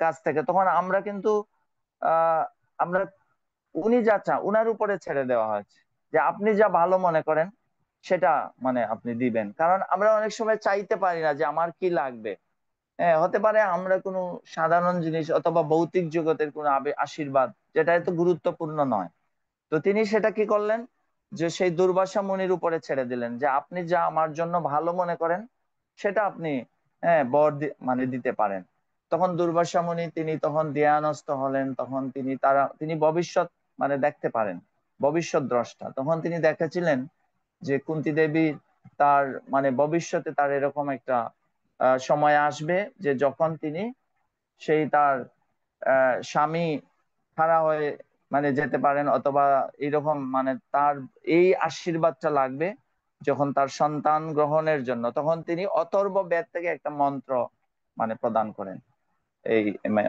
কাছ থেকে, তখন আমরা কিন্তু আহ আমরা উনি যা চান উনার উপরে ছেড়ে দেওয়া হয়েছে, যে আপনি যা ভালো মনে করেন সেটা মানে আপনি দিবেন। কারণ আমরা অনেক সময় চাইতে পারি না যে আমার কি লাগবে। হ্যাঁ, হতে পারে আমরা কোনো সাধারণ জিনিস অথবা ভৌতিক জগতের কোনো আশীর্বাদ যেটা এত গুরুত্বপূর্ণ নয়। তো তিনি সেটা কি করলেন, যে সেই দুর্বাসা মুনির উপরে ছেড়ে দিলেন, যে আপনি যা আমার জন্য ভালো মনে করেন সেটা আপনি হ্যাঁ বর মানে দিতে পারেন। তখন দুর্বাসা মুনি তিনি তখন ধ্যানস্থ হলেন, তখন তিনি ভবিষ্যৎ মানে দেখতে পারেন, ভবিষ্যৎ দ্রষ্টা। তখন তিনি দেখেছিলেন যে কুন্তী দেবী তার মানে ভবিষ্যতে তার এরকম একটা সময় আসবে, যে যখন তিনি সেই তার স্বামী ছাড়া হয়ে মানে যেতে পারেন, অথবা এরকম মানে তার এই আশীর্বাদটা লাগবে যখন তার সন্তান গ্রহণের জন্য। তখন তিনি অথর্ব বেদ থেকে একটা মন্ত্র মানে প্রদান করেন এই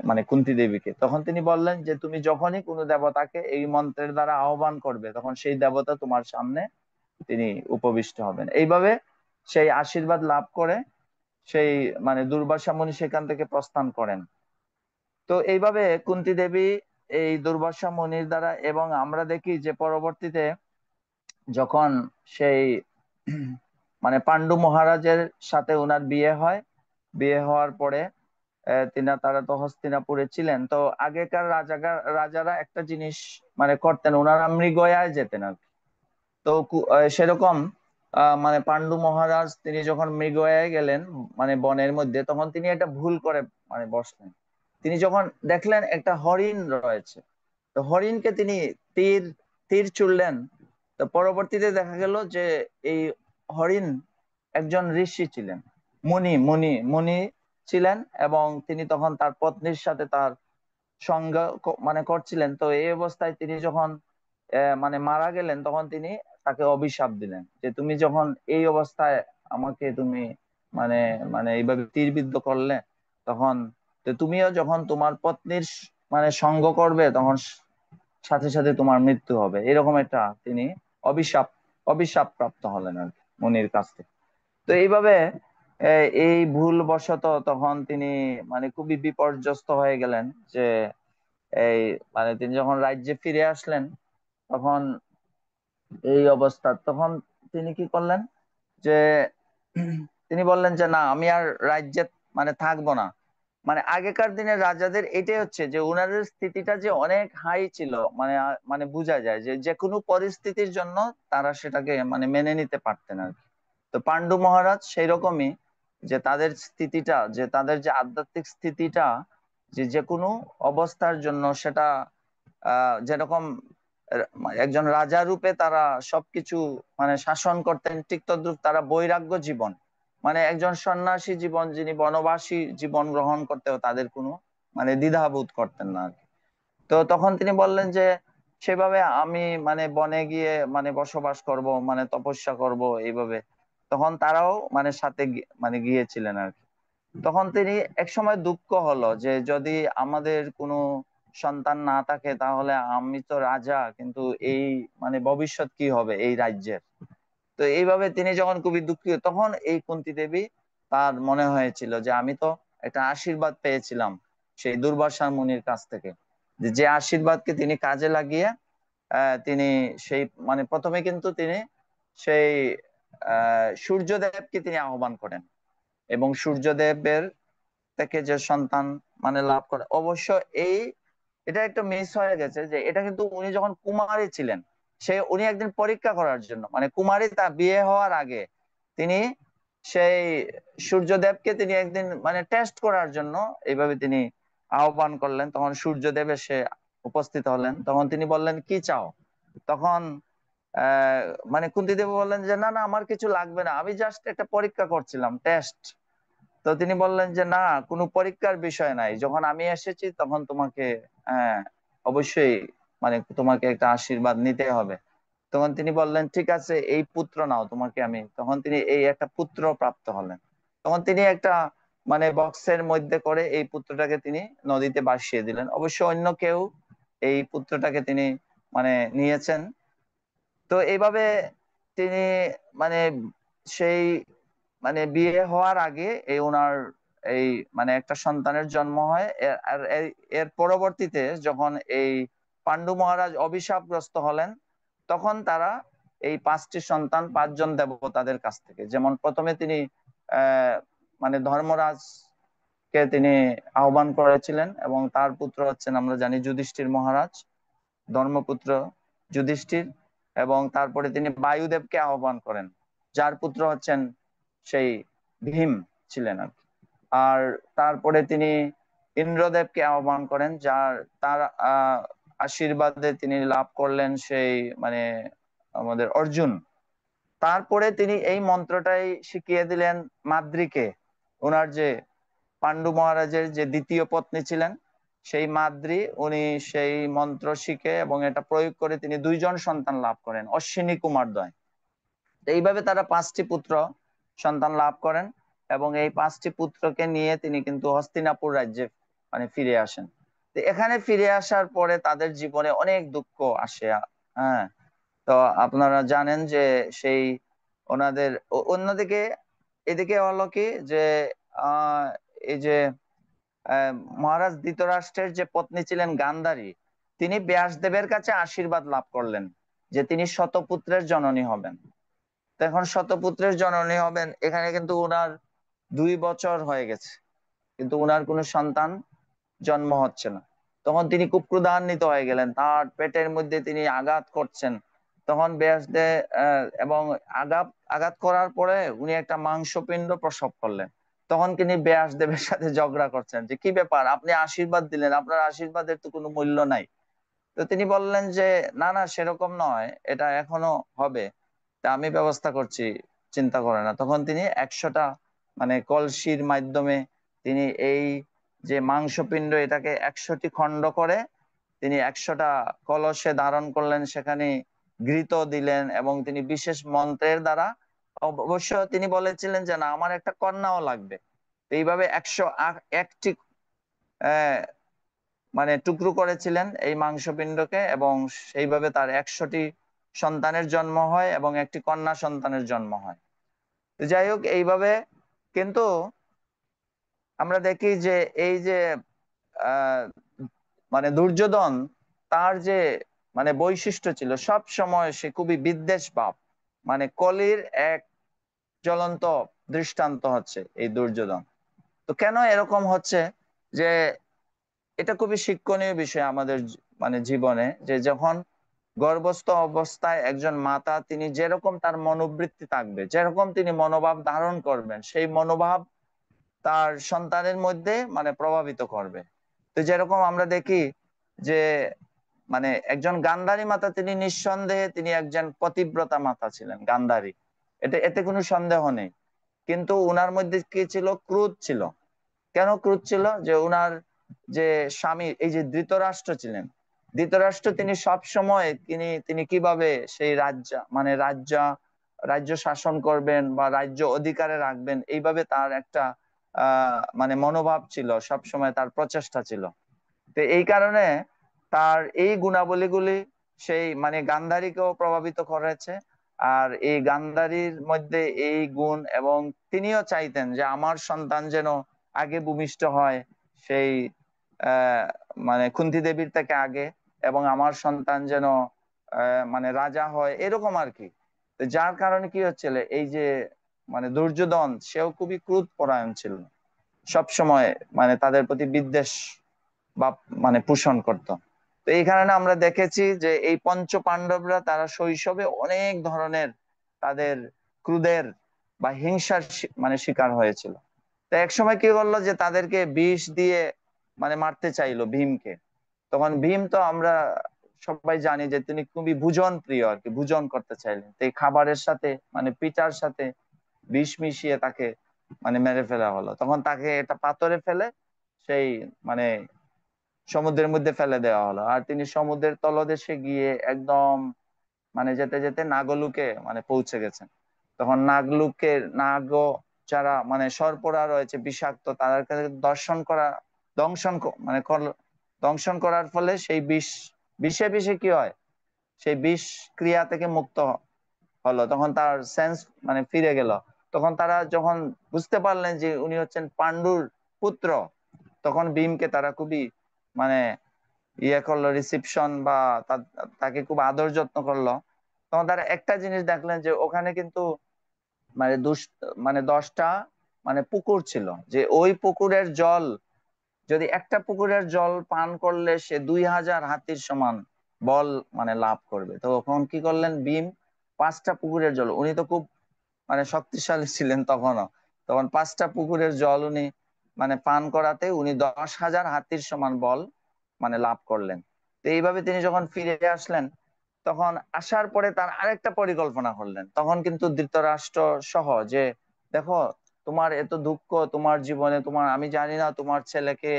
মানে কুন্তী দেবীকে। তখন তিনি বললেন যে তুমি যখনই কোনো দেবতাকে এই মন্ত্রের দ্বারা আহ্বান করবে, তখন সেই দেবতা তোমার সামনে তিনি উপবিষ্ট হবেন। এইভাবে সেই আশীর্বাদ লাভ করে সেই মানে দুর্বাসা মুনি সেখান থেকে প্রস্থান করেন। তো এইভাবে কুন্তী দেবী এই দুর্বাসা মুনির দ্বারা, এবং আমরা দেখি যে পরবর্তীতে যখন সেই মানে পাণ্ডু মহারাজের সাথে ওনার বিয়ে হয়, বিয়ে হওয়ার পরে তারা তো হস্তিনাপুরে ছিলেন। তো আগেকার রাজারা একটা জিনিস মানে করতেন, ওনারা মৃগয়ায় যেতেন আর কি। তো সেরকম মানে পাণ্ডু মহারাজ তিনি যখন মৃগয়ায় গেলেন মানে বনের মধ্যে, তখন তিনি একটা ভুল করে মানে বসলেন। তিনি যখন দেখলেন একটা হরিণ রয়েছে, তো হরিণকে তিনি তীর তীর ছুড়লেন। তো পরবর্তীতে দেখা গেল যে এই হরিণ একজন ঋষি ছিলেন, মুনি ছিলেন, এবং তিনি তখন তার পত্নীর সাথে তার সঙ্গ মানে করছিলেন। তো এই অবস্থায় তিনি যখন মানে মারা গেলেন, তখন তিনি তাকে অভিশাপ দিলেন যে তুমি যখন এই অবস্থায় আমাকে তুমি মানে মানে এইভাবে তীরবিদ্ধ করলে, তখন তো তুমিও যখন তোমার পত্নীর মানে সঙ্গ করবে, তখন সাথে সাথে তোমার মৃত্যু হবে। এরকম একটা তিনি অভিশাপ অভিশাপ প্রাপ্ত হলেন আর কি মুনির কাছ থেকে। তো এইভাবে এই ভুল বশত তখন তিনি মানে খুবই বিপর্যস্ত হয়ে গেলেন যে এই মানে তিনি যখন রাজ্যে ফিরে আসলেন, তখন এই অবস্থা, তখন তিনি কি করলেন যে তিনি বললেন যে না, আমি আর রাজ্যে মানে থাকবো না। মানে আগেকার দিনের রাজাদের এটাই হচ্ছে যে উনাদের স্থিতিটা যে অনেক হাই ছিল, মানে মানে বোঝা যায় যে যে কোনো পরিস্থিতির জন্য তারা সেটাকে মানে মেনে নিতে পারতেন আর কি। তো পান্ডু মহারাজ সেই রকমই, যে তাদের স্থিতিটা, যে তাদের যে আধ্যাত্মিক স্থিতিটা, যে যে কোনো অবস্থার জন্য সেটা যেরকম একজন রাজা রূপে তারা সবকিছু মানে শাসন করতেন, ঠিক তদ্রুপ তারা বৈরাগ্য জীবন, মানে একজন সন্ন্যাসী জীবন, যিনি বনবাসী জীবন গ্রহণ করতেও তাদের কোনো মানে দ্বিধাবোধ করতেন না আর কি। তো তখন তিনি বললেন যে সেভাবে আমি মানে বনে গিয়ে মানে বসবাস করব, মানে তপস্যা করব এইভাবে। তখন তারাও মানে সাথে মানে গিয়েছিলেন আর কি। তখন তিনি এক সময় দুঃখ হলো যে যদি আমাদের কোনো সন্তান না থাকে, তাহলে আমি তো রাজা, কিন্তু এই মানে ভবিষ্যৎ কি হবে এই রাজ্যের। তো এইভাবে তিনি যখন খুবই দুঃখিত, তখন এই কুন্তী দেবী তার মনে হয়েছিল যে আমি তো একটা আশীর্বাদ পেয়েছিলাম সেই দুর্বাসা মুনির কাছ থেকে, যে যে আশীর্বাদকে তিনি কাজে লাগিয়ে তিনি সেই মানে প্রথমে কিন্তু তিনি সেই সূর্যদেবকে তিনি আহ্বান করেন, এবং সূর্যদেবের থেকে যে সন্তান মানে লাভ করে। অবশ্য এই এটা একটা মিস হয়ে গেছে যে এটা কিন্তু উনি যখন কুমারী ছিলেন, সে উনি একদিন পরীক্ষা করার জন্য, মানে কুমারী তা বিয়ে হওয়ার আগে তিনি সেই সূর্যদেবকে তিনি একদিন মানে টেস্ট করার জন্য এইভাবে তিনি আহ্বান করলেন। তখন সূর্যদেব এসে উপস্থিত হলেন, তখন তিনি বললেন কি চাও। তখন আহ মানে কুন্তী দেবী বললেন যে না না, আমার কিছু লাগবে না, আমি জাস্ট একটা পরীক্ষা করছিলাম, টেস্ট। তো তিনি বললেন যে না, কোনো পরীক্ষার বিষয় নাই, যখন আমি এসেছি তখন তোমাকে অবশ্যই মানে তোমাকে একটা আশীর্বাদ নিতে হবে। তখন তিনি বললেন ঠিক আছে, এই পুত্র নাও, তোমাকে আমি, তখন তিনি এই একটা পুত্র প্রাপ্ত হলেন। তখন তিনি একটা মানে বক্সের মধ্যে করে এই পুত্রটাকে তিনি নদীতে ভাসিয়ে দিলেন। অবশ্য অন্য কেউ এই পুত্রটাকে তিনি মানে নিয়েছেন। তো এইভাবে তিনি মানে সেই মানে বিয়ে হওয়ার আগে এই ওনার এই মানে একটা সন্তানের জন্ম হয়। আর এর পরবর্তীতে যখন এই পান্ডু মহারাজ অভিশাপগ্রস্ত হলেন, তখন তারা এই 5টি সন্তান 5জন দেবতাদের কাছ থেকে, যেমন প্রথমে তিনি আহ মানে ধর্মরাজকে তিনি আহ্বান করেছিলেন, এবং তার পুত্র হচ্ছেন আমরা জানি যুধিষ্ঠির মহারাজ, ধর্মপুত্র যুধিষ্ঠির। এবং তারপরে তিনি বায়ুদেবকে আহ্বান করেন, যার পুত্র হচ্ছেন সেই ভীম ছিলেন আর কি। আর তারপরে তিনি ইন্দ্রদেবকে আহ্বান করেন, যার তার আশীর্বাদে তিনি লাভ করলেন সেই মানে আমাদের অর্জুন। তারপরে তিনি এই মন্ত্রটাই শিখিয়ে দিলেন মাদ্রীকে, ওনার যে পান্ডু মহারাজের যে দ্বিতীয় পত্নী ছিলেন সেই মাদ্রী। উনি সেই মন্ত্র শিখে এবং এটা প্রয়োগ করে তিনি 2জন সন্তান লাভ করেন, অশ্বিনী কুমারদ্বয়। এইভাবে তারা 5টি পুত্র সন্তান লাভ করেন, এবং এই 5টি পুত্রকে নিয়ে তিনি কিন্তু হস্তিনাপুর রাজ্যে মানে ফিরে আসেন। তো এখানে ফিরে আসার পরে তাদের জীবনে অনেক দুঃখ আসে। হ্যাঁ, তো আপনারা জানেন যে সেই ওনাদের অন্যদিকে এদিকে হলো কি যে আহ এই যে মহারাজ ধৃতরাষ্ট্রের যে পত্নী ছিলেন গান্ধারী, তিনি ব্যাসদেবের কাছে আশীর্বাদ লাভ করলেন যে তিনি শতপুত্রের জননী হবেন। তো এখন শতপুত্রের জননী হবেন, এখানে কিন্তু উনার 2 বছর হয়ে গেছে, কিন্তু উনার কোনো সন্তান জন্ম হচ্ছে না। তখন তিনি খুব ক্রোধান্বিত হয়ে গেলেন, তার পেটের মধ্যে তিনি আঘাত করছেন। তখন ব্যাসদেব এবং আঘাত আঘাত করার পরে উনি একটা মাংসপিণ্ড প্রসব করলেন। তখন তিনি ব্যাসদেবের সাথে ঝগড়া করছেন যে কি ব্যাপার, আপনি আশীর্বাদ দিলেন, আপনার আশীর্বাদের তো কোনো মূল্য নাই। তো তিনি বললেন যে না না, সেরকম নয়, এটা এখনো হবে, তা আমি ব্যবস্থা করছি, চিন্তা করে না। তখন তিনি 100টা মানে কলসির মাধ্যমে তিনি এই যে মাংসপিণ্ড এটাকে 100টি খণ্ড করে তিনি 100টা কলসে ধারণ করলেন, সেখানে ঘৃত দিলেন এবং তিনি বিশেষ মন্ত্রের দ্বারা, অবশ্য তিনি বলেছিলেন যে না আমার একটা কন্যাও লাগবে। তো এইভাবে 101টি মানে টুকরো করেছিলেন এই মাংসপিণ্ডকে, এবং সেইভাবে তার 100টি সন্তানের জন্ম হয় এবং একটি কন্যা সন্তানের জন্ম হয়। তো যাই হোক, এইভাবে কিন্তু আমরা দেখি যে এই যে আহ মানে দুর্যোধন, তার যে মানে বৈশিষ্ট্য ছিল, সব সময় সে খুবই বিদ্বেষ ভাব, মানে কলির এক জ্বলন্ত দৃষ্টান্ত হচ্ছে এই দুর্যোধন। তো কেন এরকম হচ্ছে, যে এটা খুবই শিক্ষণীয় বিষয় আমাদের মানে জীবনে, যে যখন গর্ভস্থ অবস্থায় একজন মাতা, তিনি যেরকম তার মনোবৃত্তি থাকবে, যেরকম তিনি মনোভাব ধারণ করবেন, সেই মনোভাব তার সন্তানের মধ্যে মানে প্রভাবিত করবে। তো যেরকম আমরা দেখি যে মানে একজন গান্ধারী মাতা, তিনি নিঃসন্দেহে তিনি একজন পতিব্রতা মাতা ছিলেন, গান্ধারী, এতে কোনো সন্দেহ নেই। কিন্তু উনার মধ্যে কি ছিল? ক্রোধ ছিল। কেন ক্রোধ ছিল? যে উনার যে স্বামী, এই যে ধৃতরাষ্ট্র ছিলেন, ধৃতরাষ্ট্র তিনি সব সময় তিনি তিনি কিভাবে সেই রাজ্য শাসন করবেন বা রাজ্য অধিকারে রাখবেন, এইভাবে তার একটা মানে মনোভাব ছিল, সব সময় তার প্রচেষ্টা ছিল। তো এই কারণে তার এই গুণাবলীগুলি সেই মানে গান্ধারীকেও প্রভাবিত করেছে। আর এই গান্ধারীর মধ্যে এই গুণ, এবং তিনিও চাইতেন যে আমার সন্তান যেন আগে ভূমিষ্ঠ হয় সেই আহ মানে কুন্তী দেবীর থেকে আগে, এবং আমার সন্তান যেন মানে রাজা হয়, এরকম আর কি। তো যার কারণে কি হচ্ছিল, এই যে মানে দুর্যোধন, সেও খুবই ক্রোধ পরায়ণ ছিল, সব সময় মানে তাদের প্রতি বিদ্বেষ বা মানে পোষণ করত। তো এই কারণে আমরা দেখেছি যে এই পঞ্চ পাণ্ডবরা তারা শৈশবে অনেক ধরনের তাদের ক্রোধের বা হিংসার মানে শিকার হয়েছিল। তো এক সময় কি করলো, যে তাদেরকে বিষ দিয়ে মানে মারতে চাইলো ভীমকে। তখন ভীম, তো আমরা সবাই জানি যে তিনি খুবই ভোজন প্রিয় আর কি, ভোজন করতে চাইলেন, তো এই খাবারের সাথে মানে পিঠার সাথে বিষ মিশিয়ে তাকে মানে মেরে ফেলা হলো। তখন তাকে এটা পাথরে ফেলে সেই মানে সমুদ্রের মধ্যে ফেলে দেওয়া হলো, আর তিনি সমুদ্রের তলদেশে গিয়ে একদম মানে যেতে যেতে নাগলুকে মানে পৌঁছে গেছেন। তখন নাগ যারা মানে সর্পরা রয়েছে বিষাক্ত, তাদের কাছে দর্শন করা মানে দংশন করার ফলে সেই বিষে বিষে কি হয়, সেই বিষ ক্রিয়া থেকে মুক্ত হলো। তখন তার সেন্স মানে ফিরে গেল। তখন তারা যখন বুঝতে পারলেন যে উনি হচ্ছেন পাণ্ডুর পুত্র, তখন ভীমকে তারা খুবই মানে করলো, রিসিপশন বা তাকে খুব আদর যত্ন করলো। তখন তারা একটা জিনিস দেখলেন, যে ওখানে কিন্তু মানে মানে 10টা মানে পুকুর ছিল, যে ওই পুকুরের জল, যদি একটা পুকুরের জল পান করলে সে 2000 হাতির সমান বল মানে লাভ করবে। তো তখন কি করলেন ভীম, 5টা পুকুরের জল, উনি তো খুব মানে শক্তিশালী ছিলেন তখনও, তখন 5টা পুকুরের জল উনি মানে পান করাতে উনি 10,000 হাতির সমান বল মানে লাভ করলেন। তো এইভাবে তিনি যখন ফিরে আসলেন, তখন আসার পরে তার আরেকটা পরিকল্পনা করলেন। তখন কিন্তু ধৃতরাষ্ট্র সহ, যে দেখো, তোমার এত দুঃখ তোমার জীবনে, তোমার আমি জানি না তোমার ছেলেকে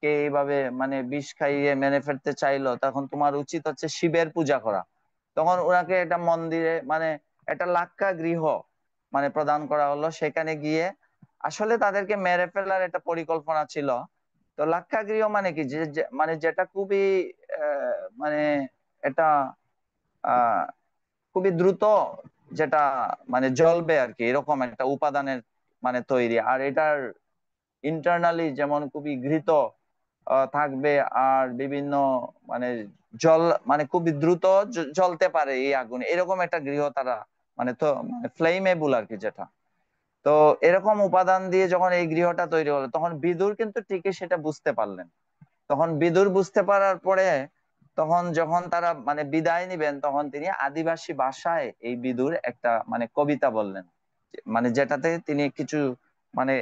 কে এইভাবে মানে বিষ খাইয়ে মেরে ফেলতে চাইলো, তখন তোমার উচিত হচ্ছে শিবের পূজা করা। তখন ওনাকে একটা মন্দিরে মানে একটা লাক্ষা গৃহ মানে প্রদান করা হলো। সেখানে গিয়ে আসলে তাদেরকে মেরে ফেলার একটা পরিকল্পনা ছিল। তো লাক্ষা গৃহ মানে কি, মানে যেটা খুবই মানে এটা আহ খুবই দ্রুত যেটা মানে জ্বলবে আর কি, এরকম একটা উপাদানের মানে তৈরি। আর এটার ইন্টারনালি যেমন খুবই ঘৃত থাকবে, আর বিভিন্ন মানে জল মানে খুবই দ্রুত জ্বলতে পারে এই আগুন, এরকম একটা গৃহ তারা মানে তো মানে ফ্লেমেবল আর কি যেটা। তো এরকম উপাদান দিয়ে যখন এই গৃহটা তৈরি হলো, তখন বিদুর কিন্তু ঠিকই সেটা বুঝতে পারলেন। তখন বিদুর বুঝতে পারার পরে, তখন যখন তারা মানে বিদায় নিবেন, তখন তিনি আদিবাসী ভাষায় এই বিদুর একটা মানে কবিতা বললেন, মানে যেটাতে তিনি কিছু মানে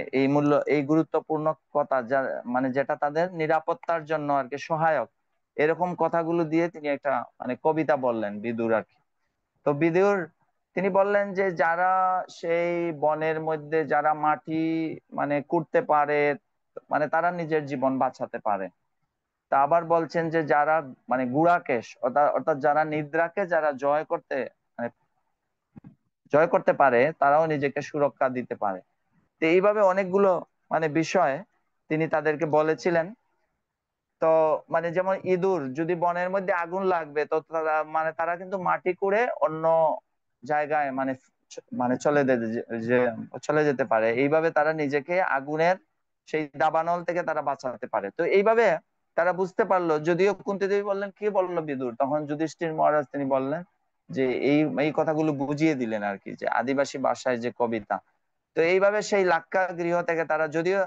এই গুরুত্বপূর্ণ কথা, যা মানে যেটা তাদের নিরাপত্তার জন্য আর কি সহায়ক, এরকম কথাগুলো দিয়ে তিনি একটা মানে কবিতা বললেন বিদুর আর কি। তো বিদুর তিনি বললেন যে যারা সেই বনের মধ্যে যারা মাটি মানে কুড়তে পারে, মানে তারা নিজের জীবন বাঁচাতে পারে। তা আবার বলছেন যে যারা মানে গুড়াকেশ অর্থাৎ অর্থাৎ যারা নিদ্রাকে যারা মানে জয় করতে পারে, তারাও নিজেকে সুরক্ষা দিতে পারে। তো এইভাবে অনেকগুলো মানে বিষয় তিনি তাদেরকে বলেছিলেন। তো মানে যেমন ইঁদুর যদি বনের মধ্যে আগুন লাগবে, তো তারা মানে তারা কিন্তু মাটি কুড়ে অন্য জায়গায় মানে মানে চলে যেতে পারে। এইভাবে তারা নিজেকে আগুনের সেই দাবানল থেকে তারা বাঁচাতে পারে। তো এইভাবে তারা বুঝতে পারলো, যদিও কুন্তী দেবী বললেন কি বললো বিদুর, তখন যুধিষ্ঠির মহারাজ তিনি বললেন যে এই এই কথাগুলো বুঝিয়ে দিলেন আর কি, যে আদিবাসী ভাষায় যে কবিতা। তো এইভাবে সেই লাক্কা গৃহ থেকে তারা যদিও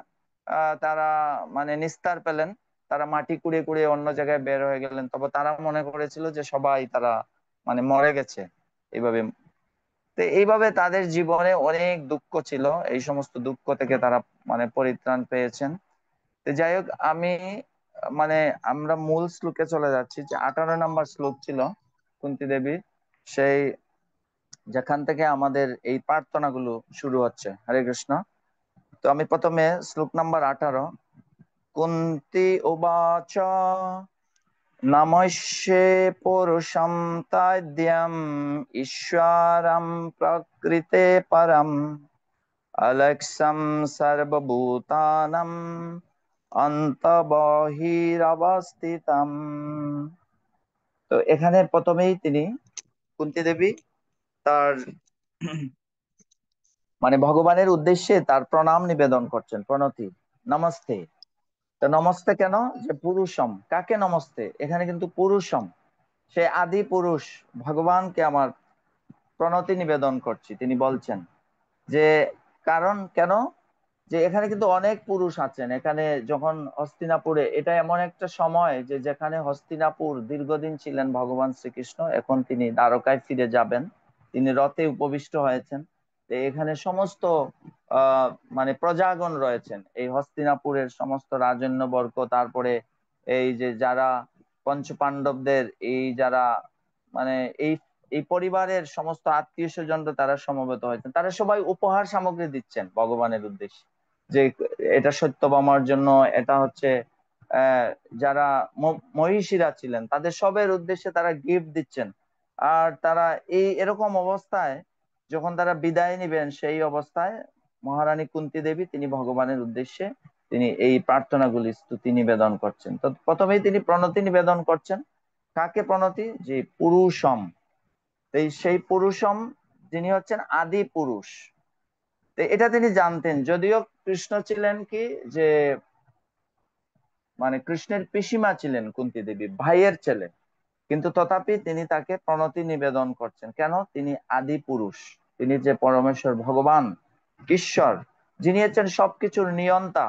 তারা মানে নিস্তার পেলেন, তারা মাটি কুড়িয়ে কুড়িয়ে অন্য জায়গায় বের হয়ে গেলেন, তবে তারা মনে করেছিল যে সবাই তারা মানে মরে গেছে এইভাবে। তো এইভাবে তাদের জীবনে অনেক দুঃখ ছিল, এই সমস্ত দুঃখ থেকে তারা মানে পরিত্রাণ পেয়েছেন। তো যাই হোক, আমি মানে আমরা মূল শ্লোকে চলে যাচ্ছি, যে 18 নম্বর শ্লোক ছিল কুন্তী দেবীর, সেই যেখান থেকে আমাদের এই প্রার্থনাগুলো শুরু হচ্ছে। হরে কৃষ্ণ। তো আমি প্রথমে শ্লোক নাম্বার 18। কুন্তি উবাচ নমস্যে পুরুষম তাদ্যম ঈশ্বরম প্রকৃতে পরম অলক্ষ্যম সর্বভূতানাম অন্তর্বহিরবস্থিতম। তো এখানে প্রথমেই তিনি কুন্তী দেবী তার মানে ভগবানের উদ্দেশ্যে তার প্রণাম নিবেদন করছেন, প্রণতি, নমস্তে। তো নমস্তে কেন? যে পুরুষম, কাকে নমস্তে? এখানে কিন্তু পুরুষম, সে আদি পুরুষ ভগবানকে আমার প্রণতি নিবেদন করছি। তিনি বলছেন যে কারণ কেন, যে এখানে কিন্তু অনেক পুরুষ আছেন এখানে। যখন হস্তিনাপুরে, এটা এমন একটা সময় যে যেখানে হস্তিনাপুর দীর্ঘদিন ছিলেন ভগবান শ্রীকৃষ্ণ, এখন তিনি দ্বারকায় ফিরে যাবেন, তিনি রথে উপবিষ্ট হয়েছেন। তো এখানে সমস্ত আহ মানে প্রজাগণ রয়েছেন, এই হস্তিনাপুরের সমস্ত রাজন্যবর্গ, তারপরে এই যে যারা পঞ্চ পাণ্ডবদের এই যারা মানে এই এই পরিবারের সমস্ত আত্মীয় স্বজনরা তারা সমবেত হয়েছেন, তারা সবাই উপহার সামগ্রী দিচ্ছেন ভগবানের উদ্দেশ্যে, যে এটা সত্যভামার জন্য, এটা হচ্ছে আহ যারা মহিষীরা ছিলেন তাদের সবের উদ্দেশ্যে তারা গিফট দিচ্ছেন। আর তারা এই এরকম অবস্থায় যখন তারা বিদায় নিবেন, সেই অবস্থায় মহারানী কুন্তী দেবী তিনি ভগবানের উদ্দেশ্যে তিনি এই প্রার্থনাগুলি স্তুতি নিবেদন করছেন। তো প্রথমেই তিনি প্রণতি নিবেদন করছেন। কাকে প্রণতি? যে পুরুষম, এই সেই পুরুষম যিনি হচ্ছেন আদি পুরুষ। তো এটা তিনি জানতেন, যদিও কৃষ্ণ ছিলেন কি যে মানে কৃষ্ণের পিসিমা ছিলেন কুন্তী দেবী, ভাইয়ের ছেলে, কিন্তু তথাপি তিনি তাকে প্রণতি নিবেদন করছেন। কেন? তিনি আদি পুরুষ, তিনি যে পরমেশ্বর ভগবান ঈশ্বর, যিনি হচ্ছেন সবকিছুর নিয়ন্তা,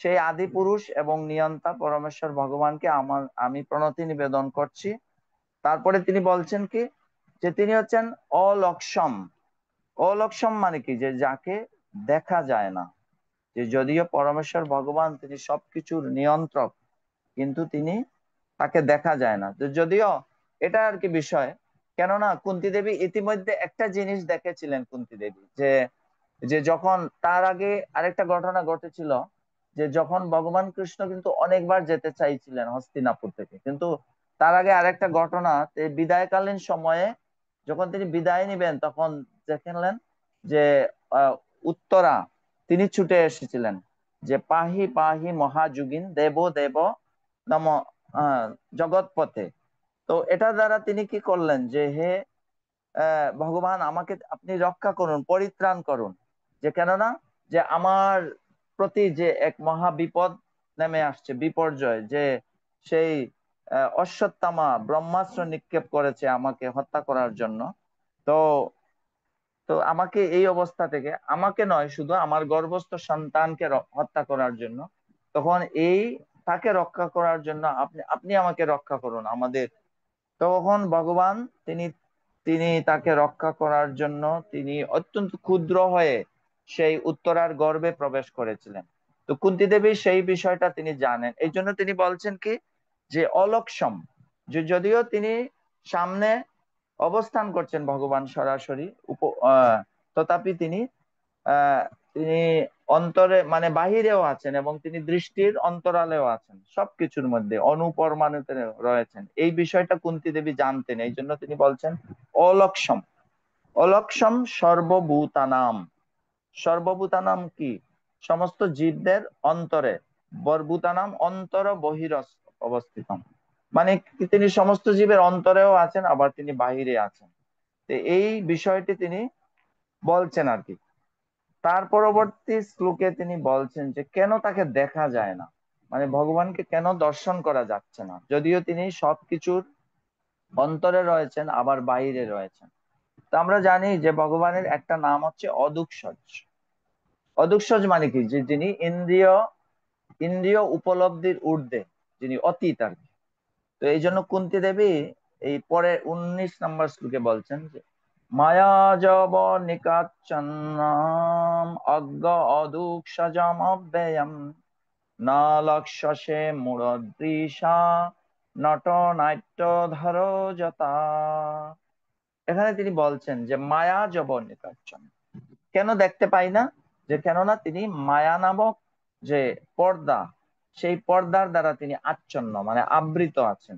সেই আদি পুরুষ এবং নিয়ন্তা পরমেশ্বর ভগবানকে আমি প্রণতি নিবেদন করছি। তারপরে তিনি বলছেন কি, যে তিনি হচ্ছেন অলক্ষম। অলক্ষম মানে কি? যে যাকে দেখা যায় না। যে যদিও পরমেশ্বর ভগবান তিনি সবকিছুর নিয়ন্ত্রক, কিন্তু তিনি তাকে দেখা যায় না। তো যদিও এটা আর কি বিষয়, কেননা কুন্তী দেবী ইতিমধ্যে একটা জিনিস দেখেছিলেন কুন্তী দেবী, যে যে যখন তার আগে আরেকটা ঘটনা ঘটেছিল, যে যখন ভগবান কৃষ্ণ কিন্তু অনেকবার যেতে চাইছিলেন হস্তিনাপুর থেকে, কিন্তু তার আগে আরেকটা ঘটনা, বিদায়কালীন সময়ে যখন তিনি বিদায় নিবেন, তখন দেখলেন যে উত্তরা তিনি ছুটে এসেছিলেন, যে পাহি পাহি মহাযুগিন দেব দেব নম জগৎপথে। তো এটা দ্বারা তিনি কি করলেন, যে হে ভগবান, আমাকে আপনি রক্ষা করুন, পরিত্রাণ করুন। যে কেননা যে আমার প্রতি যে এক মহা বিপদ নেমে আসছে, বিপর্যয়, যে সেই অশ্বত্থামা ব্রহ্মাস্ত্র নিক্ষেপ করেছে আমাকে হত্যা করার জন্য। তো তো আমাকে এই অবস্থা থেকে, আমাকে নয় শুধু আমার গর্ভস্থ সন্তানকে হত্যা করার জন্য, তখন এই তাকে রক্ষা করার জন্য আপনি আপনি আমাকে রক্ষা করুন আমাদের। তখন ভগবান তিনি তিনি তাকে রক্ষা করার জন্য তিনি অত্যন্ত ক্ষুদ্র হয়ে সেই উত্তরার গর্ভে প্রবেশ করেছিলেন। তো কুন্তী দেবী সেই বিষয়টা তিনি জানেন, এই জন্য তিনি বলছেন কি, যে অলক্ষম, যে যদিও তিনি সামনে অবস্থান করছেন ভগবান সরাসরি তথাপি তিনি তিনি অন্তরে মানে বাহিরেও আছেন এবং তিনি দৃষ্টির অন্তরালেও আছেন, সবকিছুর মধ্যে অনুপরমাণুতে রয়েছেন। এই বিষয়টা কুন্তী দেবী জানতেন, এই জন্য তিনি বলছেন অলক্ষম। অলক্ষম সর্বভূতানাম। সর্বভূতানাম কি? সমস্ত জীবদের অন্তরে। বর্ভূতানাম অন্তর বহিরস অবস্থিত, মানে তিনি সমস্ত জীবের অন্তরেও আছেন, আবার তিনি বাহিরে আছেন। তো এই বিষয়টি তিনি বলছেন আর কি। তার পরবর্তী শ্লোকে তিনি বলছেন যে কেন তাকে দেখা যায় না, মানে ভগবানকে কেন দর্শন করা যাচ্ছে না, যদিও তিনি সবকিছুর অন্তরে রয়েছেন আবার বাইরে রয়েছেন। তো আমরা জানি যে ভগবানের একটা নাম হচ্ছে অদুক্ষজ। অদুক্ষজ মানে কি? যে যিনি ইন্দ্রিয় ইন্দ্রিয় উপলব্ধির ঊর্ধ্বে, যিনি অতীত আর কি। তো এই জন্য কুন্তী দেবী এই পরে 19 নম্বর শ্লোকে বলছেন যে মায়া জব নিকাচ্ছন্নাম অজ্ঞ অদুক্ষজম অব্যয়ম না লক্ষ্যসে মূঢ়দৃশা নট নাট্য ধর যতা। এখানে তিনি বলছেন যে মায়া জব নিকাচ্ছন, কেন দেখতে পাই না? যে কেননা তিনি মায়া নামক যে পর্দা, সেই পর্দার দ্বারা তিনি আচ্ছন্ন মানে আবৃত আছেন।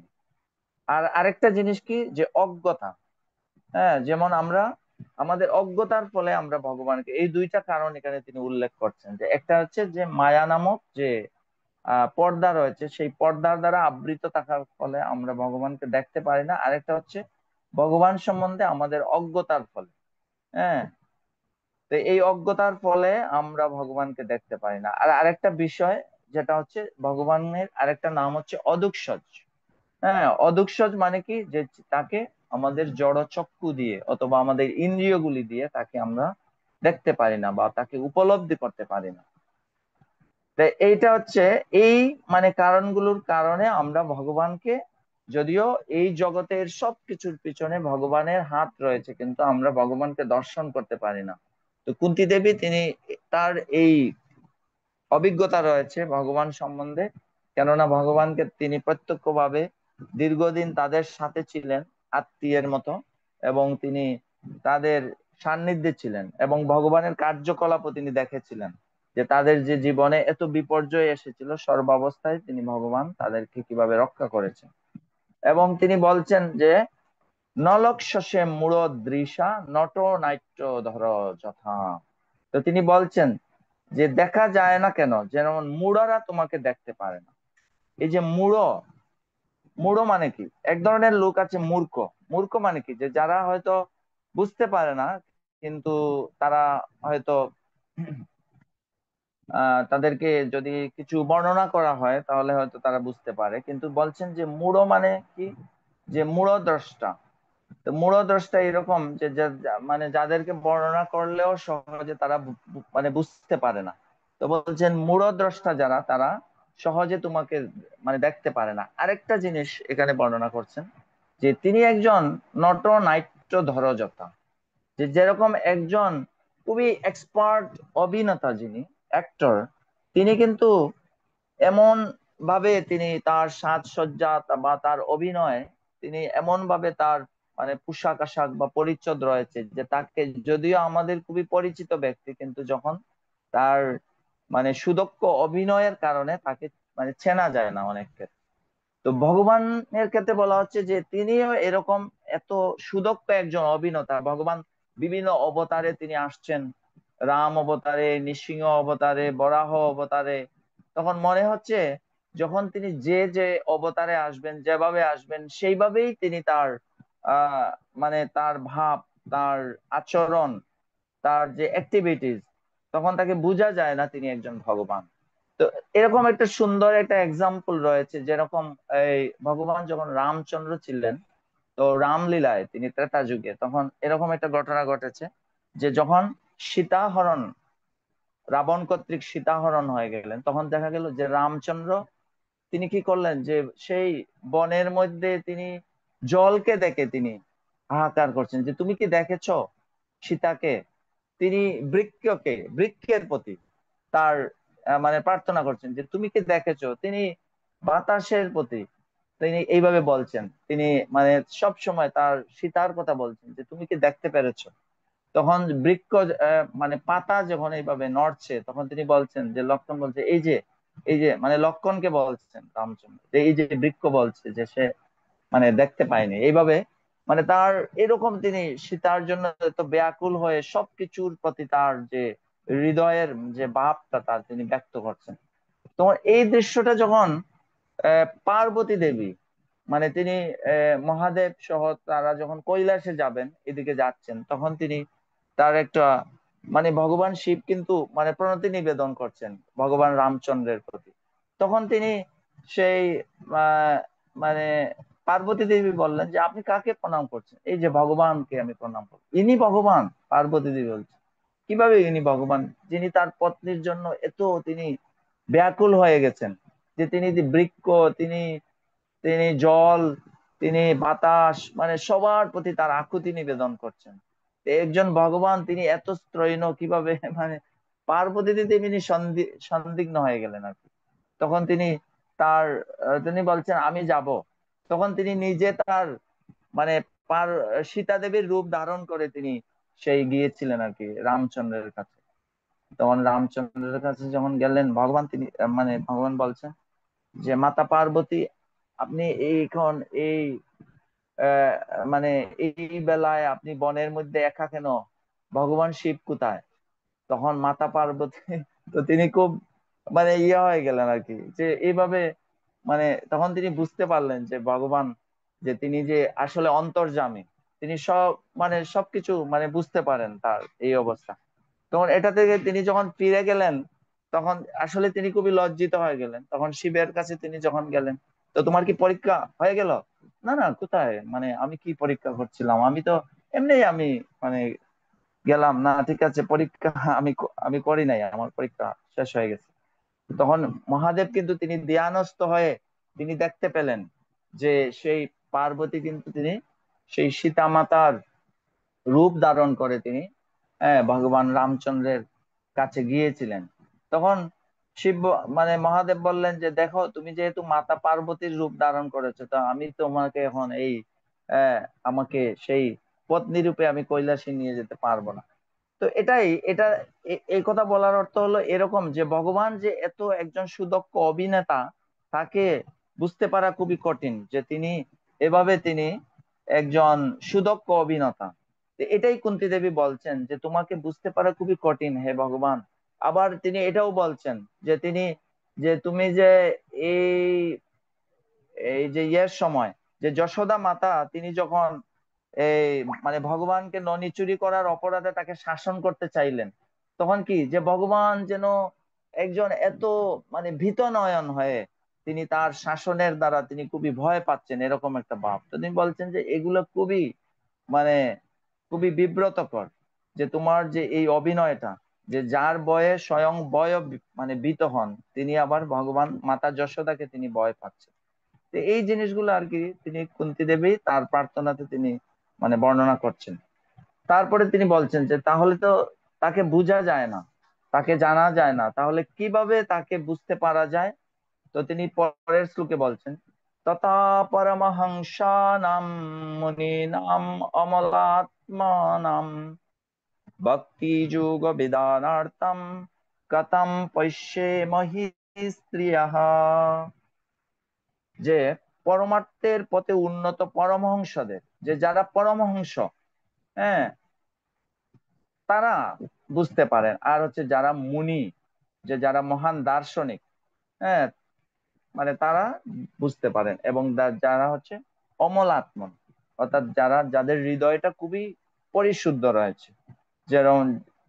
আর আরেকটা জিনিস কি? যে অজ্ঞতা। হ্যাঁ, যেমন আমরা আমাদের অজ্ঞতার ফলে আমরা ভগবানকে, এই দুইটা কারণ এখানে তিনি উল্লেখ করছেন। যে একটা হচ্ছে যে মায়া নামক যে পর্দা রয়েছে, সেই পর্দার দ্বারা আবৃত থাকার ফলে আমরা ভগবানকে দেখতে পারি না। আরেকটা হচ্ছে ভগবান সম্বন্ধে আমাদের অজ্ঞতার ফলে। হ্যাঁ, তো এই অজ্ঞতার ফলে আমরা ভগবানকে দেখতে পারি না। আর আরেকটা বিষয় যেটা হচ্ছে ভগবানের আরেকটা নাম হচ্ছে অদুক্ষজ। হ্যাঁ, অদুক্ষজ মানে কি? যে তাকে আমাদের জড় চক্ষু দিয়ে অথবা আমাদের ইন্দ্রিয়গুলি দিয়ে তাকে আমরা দেখতে পারি না বা তাকে উপলব্ধি করতে পারি না। তাই এইটা হচ্ছে এই মানে কারণগুলোর কারণে আমরা ভগবানকে, যদিও এই জগতের সবকিছুর পিছনে ভগবানের হাত রয়েছে, কিন্তু আমরা ভগবানকে দর্শন করতে পারি না। তো কুন্তী দেবী তিনি তার এই অভিজ্ঞতা রয়েছে ভগবান সম্বন্ধে, কেননা ভগবানকে তিনি প্রত্যক্ষভাবে দীর্ঘদিন তাদের সাথে ছিলেন আত্মীয়ের মতো, এবং তিনি তাদের সান্নিধ্যে ছিলেন এবং ভগবানের কার্যকলাপও তিনি দেখেছিলেন, যে তাদের যে জীবনে এত বিপর্যয় এসেছিল সর্বাবস্থায় তিনি ভগবান তাদেরকে কিভাবে রক্ষা করেছেন। এবং তিনি বলছেন যে নলক্ষসে মূঢ় দৃশা নট নাট্য ধর যথা। তো তিনি বলছেন যে দেখা যায় না কেন? যেমন মূঢ়রা তোমাকে দেখতে পারে না। এই যে মূঢ়, মূঢ় মানে কি? এক ধরনের লোক আছে মূর্খ। মূর্খ মানে কি? যে যারা হয়তো বুঝতে পারে না, কিন্তু তারা হয়তো তাদেরকে যদি কিছু বর্ণনা করা হয় তাহলে হয়তো তারা বুঝতে পারে। কিন্তু বলছেন যে মূঢ় মানে কি? যে মূঢ়দ্রষ্টা। তো মূঢ়দ্রষ্টা এরকম যে মানে যাদেরকে বর্ণনা করলেও সহজে তারা মানে বুঝতে পারে না। তো বলছেন মূঢ়দ্রষ্টা যারা, তারা সহজে তোমাকে মানে দেখতে পারে না। আরেকটা জিনিস এখানে বর্ণনা করছেন যে তিনি একজন নট নাট্য ধরযতা, যে যেরকম একজন খুবই এক্সপার্ট অভিনেতা, যিনি অ্যাক্টর, তিনি কিন্তু এমন ভাবে তিনি তার সাজসজ্জা বা তার অভিনয়, তিনি এমন ভাবে তার মানে পোশাক আশাক বা পরিচ্ছদ রয়েছে যে তাকে, যদিও আমাদের খুবই পরিচিত ব্যক্তি, কিন্তু যখন তার মানে সুদক্ষ অভিনয়ের কারণে তাকে মানে চেনা যায় না অনেক ক্ষেত্রে। তো ভগবানের ক্ষেত্রে বলা হচ্ছে যে তিনিও এরকম এত সুদক্ষ একজন অভিনেতা। ভগবান বিভিন্ন অবতারে তিনি আসছেন, রাম অবতারে, নৃসিংহ অবতারে, বরাহ অবতারে। তখন মনে হচ্ছে যখন তিনি যে যে অবতারে আসবেন, যেভাবে আসবেন, সেইভাবেই তিনি তার মানে তার ভাব, তার আচরণ, তার যে অ্যাক্টিভিটিস, তখন তাকে বোঝা যায় না তিনি একজন ভগবান। তো এরকম একটা সুন্দর একটা এক্সাম্পল রয়েছে, যেরকম এই ভগবান যখন রামচন্দ্র ছিলেন, তো রামলীলায় তিনি ত্রেতা যুগে, তখন এরকম একটা ঘটনা ঘটেছে যে যখন সীতাহরণ, রাবণ কর্তৃক সীতাহরণ হয়ে গেলেন, তখন দেখা গেল যে রামচন্দ্র তিনি কি করলেন, যে সেই বনের মধ্যে তিনি জলকে দেখে তিনি হাহাকার করছেন যে তুমি কি দেখেছো সীতাকে? তিনি বৃক্ষের প্রতি তার মানে প্রার্থনা করছেন যে তুমি কি দেখেছো? তিনি বাতাসের প্রতি, তিনি এইভাবে বলছেন, তিনি মানে সব সময় তার সীতার কথা বলছেন যে তুমি কি দেখতে পেরেছো? তখন বৃক্ষ মানে পাতা যখন এইভাবে নড়ছে, তখন তিনি বলছেন যে লক্ষণ বলছে এই যে মানে লক্ষণকে বলছেন রামচন্দ্র, যে এই যে বৃক্ষ বলছে যে সে মানে দেখতে পায়নি এইভাবে। মানে তার এরকম তিনি সীতার জন্য এত ব্যাকুল হয়ে সবকিছুর প্রতি তার যে হৃদয়ের যে ভাবটা তার তিনি ব্যক্ত করছেন। তোমার এই দৃশ্যটা যখন পার্বতী দেবী মানে তিনি মহাদেব সহ তারা যখন কৈলাসে যাবেন, এদিকে যাচ্ছেন, তখন তিনি তার একটা মানে ভগবান শিব কিন্তু মানে প্রণতি নিবেদন করছেন ভগবান রামচন্দ্রের প্রতি। তখন তিনি সেই আহ, মানে পার্বতী দেবী বললেন যে আপনি কাকে প্রণাম করছেন? এই যে ভগবানকে আমি প্রণাম করছি। ইনি ভগবান? পার্বতী দেবী বলছে কিভাবে ইনি ভগবান, যিনি তার পত্নীর জন্য এত তিনি ব্যাকুল হয়ে গেছেন, যে তিনি যে বৃক্ষ, তিনি তিনি জল, তিনি বাতাস, মানে সবার প্রতি তার আকুতি নিবেদন করছেন। তো একজন ভগবান তিনি এত ত্রৈণ কিভাবে মানে পার্বতী দেবী তিনি সন্দিগ্ধ হয়ে গেলেন আর কি। তখন তিনি তার তিনি বলছেন আমি যাব। তখন তিনি নিজে তার মানে পার সীতা দেবীর রূপ ধারণ করে তিনি সেই গিয়েছিলেন আর কি রামচন্দ্রের কাছে। তখন রামচন্দ্রের কাছে যখন গেলেন ভগবান, তিনি মানে ভগবান বলছেন যে মাতা পার্বতী আপনি এইখন এই আহ, মানে এই বেলায় আপনি বনের মধ্যে একা কেন? ভগবান শিব কোথায়? তখন মাতা পার্বতী তো তিনি খুব মানে ইয়ে হয়ে গেলেন আর কি, যে এইভাবে মানে তখন তিনি বুঝতে পারলেন যে ভগবান যে তিনি যে আসলে অন্তর্যামী, তিনি সব মানে সবকিছু মানে বুঝতে পারেন তার এই অবস্থা। তখন এটা থেকে তিনি যখন ফিরে গেলেন, তখন আসলে তিনি খুবই লজ্জিত হয়ে গেলেন। তখন শিবের কাছে তিনি যখন গেলেন, তো তোমার কি পরীক্ষা হয়ে গেল? না না, কোথায়, মানে আমি কি পরীক্ষা করছিলাম, আমি তো এমনি আমি মানে গেলাম না, ঠিক আছে পরীক্ষা আমি করি নাই, আমার পরীক্ষা শেষ হয়ে গেছে। তখন মহাদেব কিন্তু তিনি ধ্যানস্থ হয়ে তিনি দেখতে পেলেন যে সেই পার্বতী কিন্তু তিনি সেই সীতা মাতার রূপ ধারণ করে তিনি ভগবান রামচন্দ্রের কাছে গিয়েছিলেন। তখন শিব মানে মহাদেব বললেন যে দেখো তুমি যেহেতু মাতা পার্বতীর রূপ ধারণ করেছো, তো আমি তোমাকে এখন এই আহ, আমাকে সেই পত্নী রূপে আমি কৈলাসে নিয়ে যেতে পারবো না। তো এটা এই কথা বলার অর্থ হলো এরকম যে ভগবান যে এত একজন সুদক্ষ অভিনেতা, তাকে বুঝতে পারা খুবই কঠিন যে তিনি এভাবে তিনি একজন সুদক্ষ অভিনেতা। তো এটাই কুন্তী দেবী বলছেন যে তোমাকে বুঝতে পারা খুবই কঠিন হে ভগবান। আবার তিনি এটাও বলছেন যে তিনি যে তুমি যে এই এই যে ইয়ের সময় যে যশোদা মাতা তিনি যখন এই মানে ভগবানকে ননি চুরি করার অপরাধে তাকে শাসন করতে চাইলেন, তখন কি যে ভগবান যেন একজন এত মানে ভীত নয়ন হয়ে তিনি তার শাসনের দ্বারা তিনি খুবই ভয় পাচ্ছেন, এরকম একটা ভাব। তো তিনি বলছেন যে এগুলো খুবই মানে খুবই বিব্রতকর, যে তোমার যে এই অভিনয়টা, যে যার ভয়ে স্বয়ং ভয় মানে ভীত হন, তিনি আবার ভগবান মাতা যশোদাকে তিনি ভয় পাচ্ছেন। তো এই জিনিসগুলো আর কি তিনি কুন্তী দেবী তার প্রার্থনাতে তিনি মানে বর্ণনা করছেন। তারপরে তিনি বলছেন যে তাহলে তো তাকে বোঝা যায় না, তাকে জানা যায় না, তাহলে কিভাবে তাকে বুঝতে পারা যায়? তো তিনি পরের শ্লোকে বলছেন তথা পরমহংসানাম মুনীনাম অমলাত্মানাম ভক্তি যোগ বিধানার্থম কথম পশ্যেমহি স্ত্রিয়ঃ। যে পরমার্থের পথে উন্নত পরমহংসদের, যে যারা পরমহংস, হ্যাঁ, তারা বুঝতে পারেন। আর হচ্ছে যারা মুনি, যে যারা মহান দার্শনিক, হ্যাঁ, মানে তারা বুঝতে পারেন। এবং যারা হচ্ছে অমলাত্মন, অর্থাৎ যাদের হৃদয়টা খুবই পরিশুদ্ধ রয়েছে, যেমন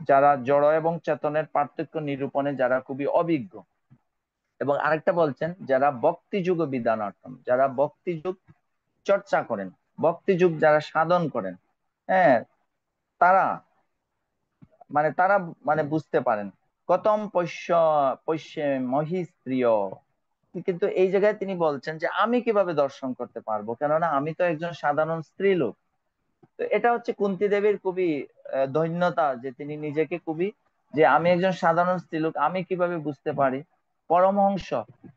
যারা জড় এবং চেতনের পার্থক্য নিরূপণে যারা খুবই অভিজ্ঞ। এবং আরেকটা বলছেন যারা ভক্তি যুগ বিধানার্থম, যারা ভক্তি যুগ চর্চা করেন, ভক্তি যুগ যারা সাধন করেন, হ্যাঁ, তারা মানে তারা মানে বুঝতে পারেন। কতম পশ্যে মহিস্ত্রিয়। কিন্তু এই জায়গায় তিনি বলছেন যে আমি কিভাবে দর্শন করতে পারবো, কেননা আমি তো একজন সাধারণ স্ত্রী লোক। তো এটা হচ্ছে কুন্তী দেবীর খুবই ধন্যতা, যে তিনি নিজেকে খুবই যে আমি একজন সাধারণ স্ত্রী লোক, আমি কিভাবে বুঝতে পারি পরমহংস।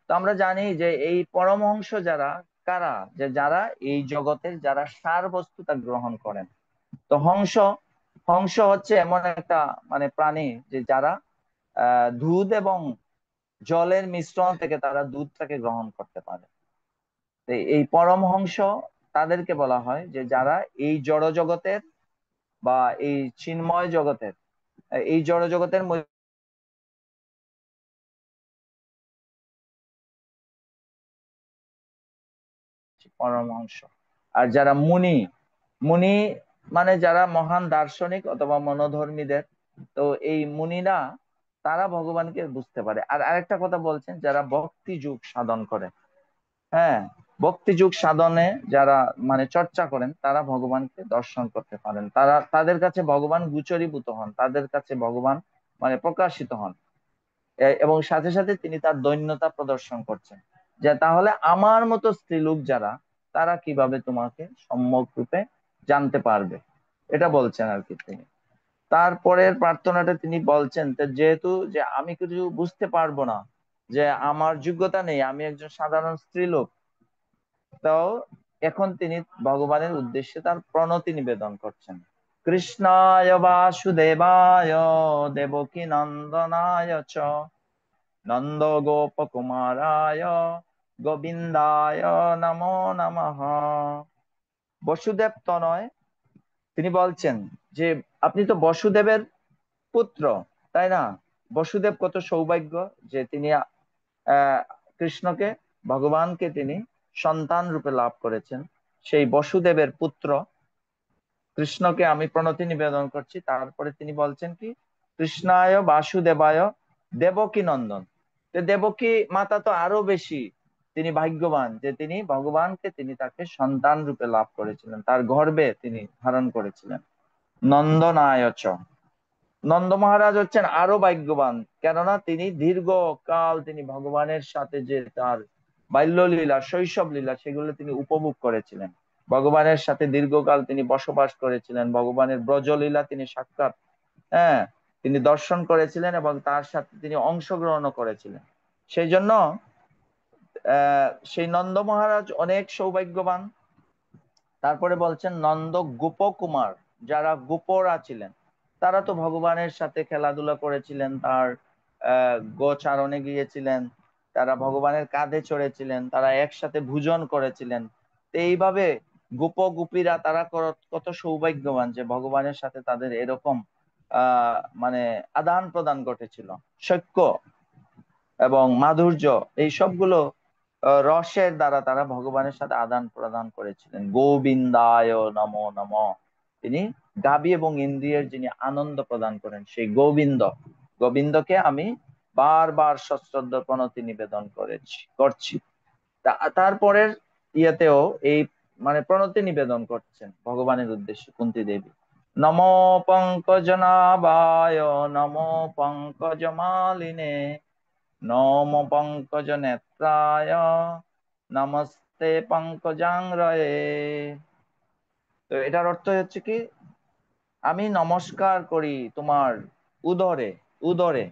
তো আমরা জানি যে এই পরমহংস যারা কারা, যে যারা এই জগতের যারা সার বস্তু তা গ্রহণ করেন। তো হংস, হংস হচ্ছে এমন একটা মানে প্রাণী যে যারা দুধ এবং জলের মিশ্রণ থেকে তারা দুধটাকে গ্রহণ করতে পারে। তো এই পরমহংস তাদেরকে বলা হয় যে যারা এই জড় জগতের বা এই চিন্ময় জগতের, এই জড় জগতের মধ্যে পরমহংস। আর যারা মুনি, মুনি মানে যারা মহান দার্শনিক অথবা মনোধর্মীদের, তো এই মুনিরা তারা ভগবানকে বুঝতে পারে। আর আরেকটা কথা বলছেন, যারা ভক্তি যুগ সাধন করে, হ্যাঁ, ভক্তি যুগ সাধনে যারা মানে চর্চা করেন তারা ভগবানকে দর্শন করতে পারেন। তারা, তাদের কাছে ভগবান গোচরীভূত হন, তাদের কাছে ভগবান মানে প্রকাশিত হন। এবং সাথে সাথে তিনি তার দৈন্যতা প্রদর্শন করছেন, যে তাহলে আমার মতো স্ত্রীলোক যারা, তারা কিভাবে তোমাকে সম্যক রূপে জানতে পারবে, এটা বলছেন আর কি তিনি। তারপরের প্রার্থনাটা তিনি বলছেন, যেহেতু যে আমি কিছু বুঝতে পারবো না, যে আমার যোগ্যতা নেই, আমি একজন সাধারণ স্ত্রীলোক, তো এখন তিনি ভগবানের উদ্দেশ্যে তার প্রণতি নিবেদন করছেন। কৃষ্ণায় বাসুদেবায় দেবকী নন্দনায় চ নন্দ গোপ কুমারায় গোবিন্দায় নমো নমঃ। বসুদেব তনয়, তিনি বলছেন যে আপনি তো বসুদেবের পুত্র, তাই না? বসুদেব কত সৌভাগ্য যে তিনি কৃষ্ণকে, ভগবানকে তিনি সন্তান রূপে লাভ করেছেন। সেই বসুদেবের পুত্র কৃষ্ণকে আমি প্রণতি নিবেদন করছি। তারপরে তিনি বলছেন কি, কৃষ্ণায় বাসুদেবায় দেবকী নন্দন। তো দেবকী মাতা তো আরো বেশি তিনি ভাগ্যবান, যে তিনি ভগবানকে তিনি তাকে সন্তান রূপে লাভ করেছিলেন, তার গর্ভে তিনি ধারণ করেছিলেন। নন্দনায়চ, নন্দ মহারাজ হচ্ছেন আরো ভাগ্যবান, কেননা তিনি দীর্ঘকাল তিনি ভগবানের সাথে যে তার বাল্যলীলা, শৈশব লীলা, সেগুলো তিনি উপভোগ করেছিলেন। ভগবানের সাথে দীর্ঘকাল তিনি বসবাস করেছিলেন, ভগবানের ব্রজলীলা তিনি সাক্ষাৎ, হ্যাঁ, তিনি দর্শন করেছিলেন এবং তার সাথে তিনি অংশগ্রহণও করেছিলেন। সেই জন্য সেই নন্দ মহারাজ অনেক সৌভাগ্যবান। তারপরে বলছেন নন্দ গোপকুমার, যারা গোপরা ছিলেন, তারা তো ভগবানের সাথে খেলাধুলা করেছিলেন, তার গোচারণে গিয়েছিলেন, তারা ভগবানের কাঁধে চড়েছিলেন, তারা একসাথে ভোজন করেছিলেন। তো এইভাবে গোপ গোপীরা তারা কত সৌভাগ্যবান যে ভগবানের সাথে তাদের এরকম মানে আদান প্রদান ঘটেছিল। সৈক্য এবং মাধুর্য, এই সবগুলো রসের দ্বারা তারা ভগবানের সাথে আদান প্রদান করেছিলেন। গোবিন্দায় নমো নমঃ, তিনি গাবি এবং ইন্দ্রিয়ের যিনি আনন্দ প্রদান করেন, সেই গোবিন্দ, গোবিন্দকে আমি বারবার সশ্রদ্ধ প্রণতি নিবেদন করছি। তারপরের ইয়েতেও এই মানে প্রণতি নিবেদন করছেন ভগবানের উদ্দেশ্যে কুন্তী দেবী। নমো পঙ্কজনাভায় নমো পঙ্কজমালিনে নম পঙ্কজ নেত্রায় নমস্তে পঙ্কজাংরয়ে। তো এটার অর্থ হচ্ছে কি, আমি নমস্কার করি তোমার উদরে, উদরে,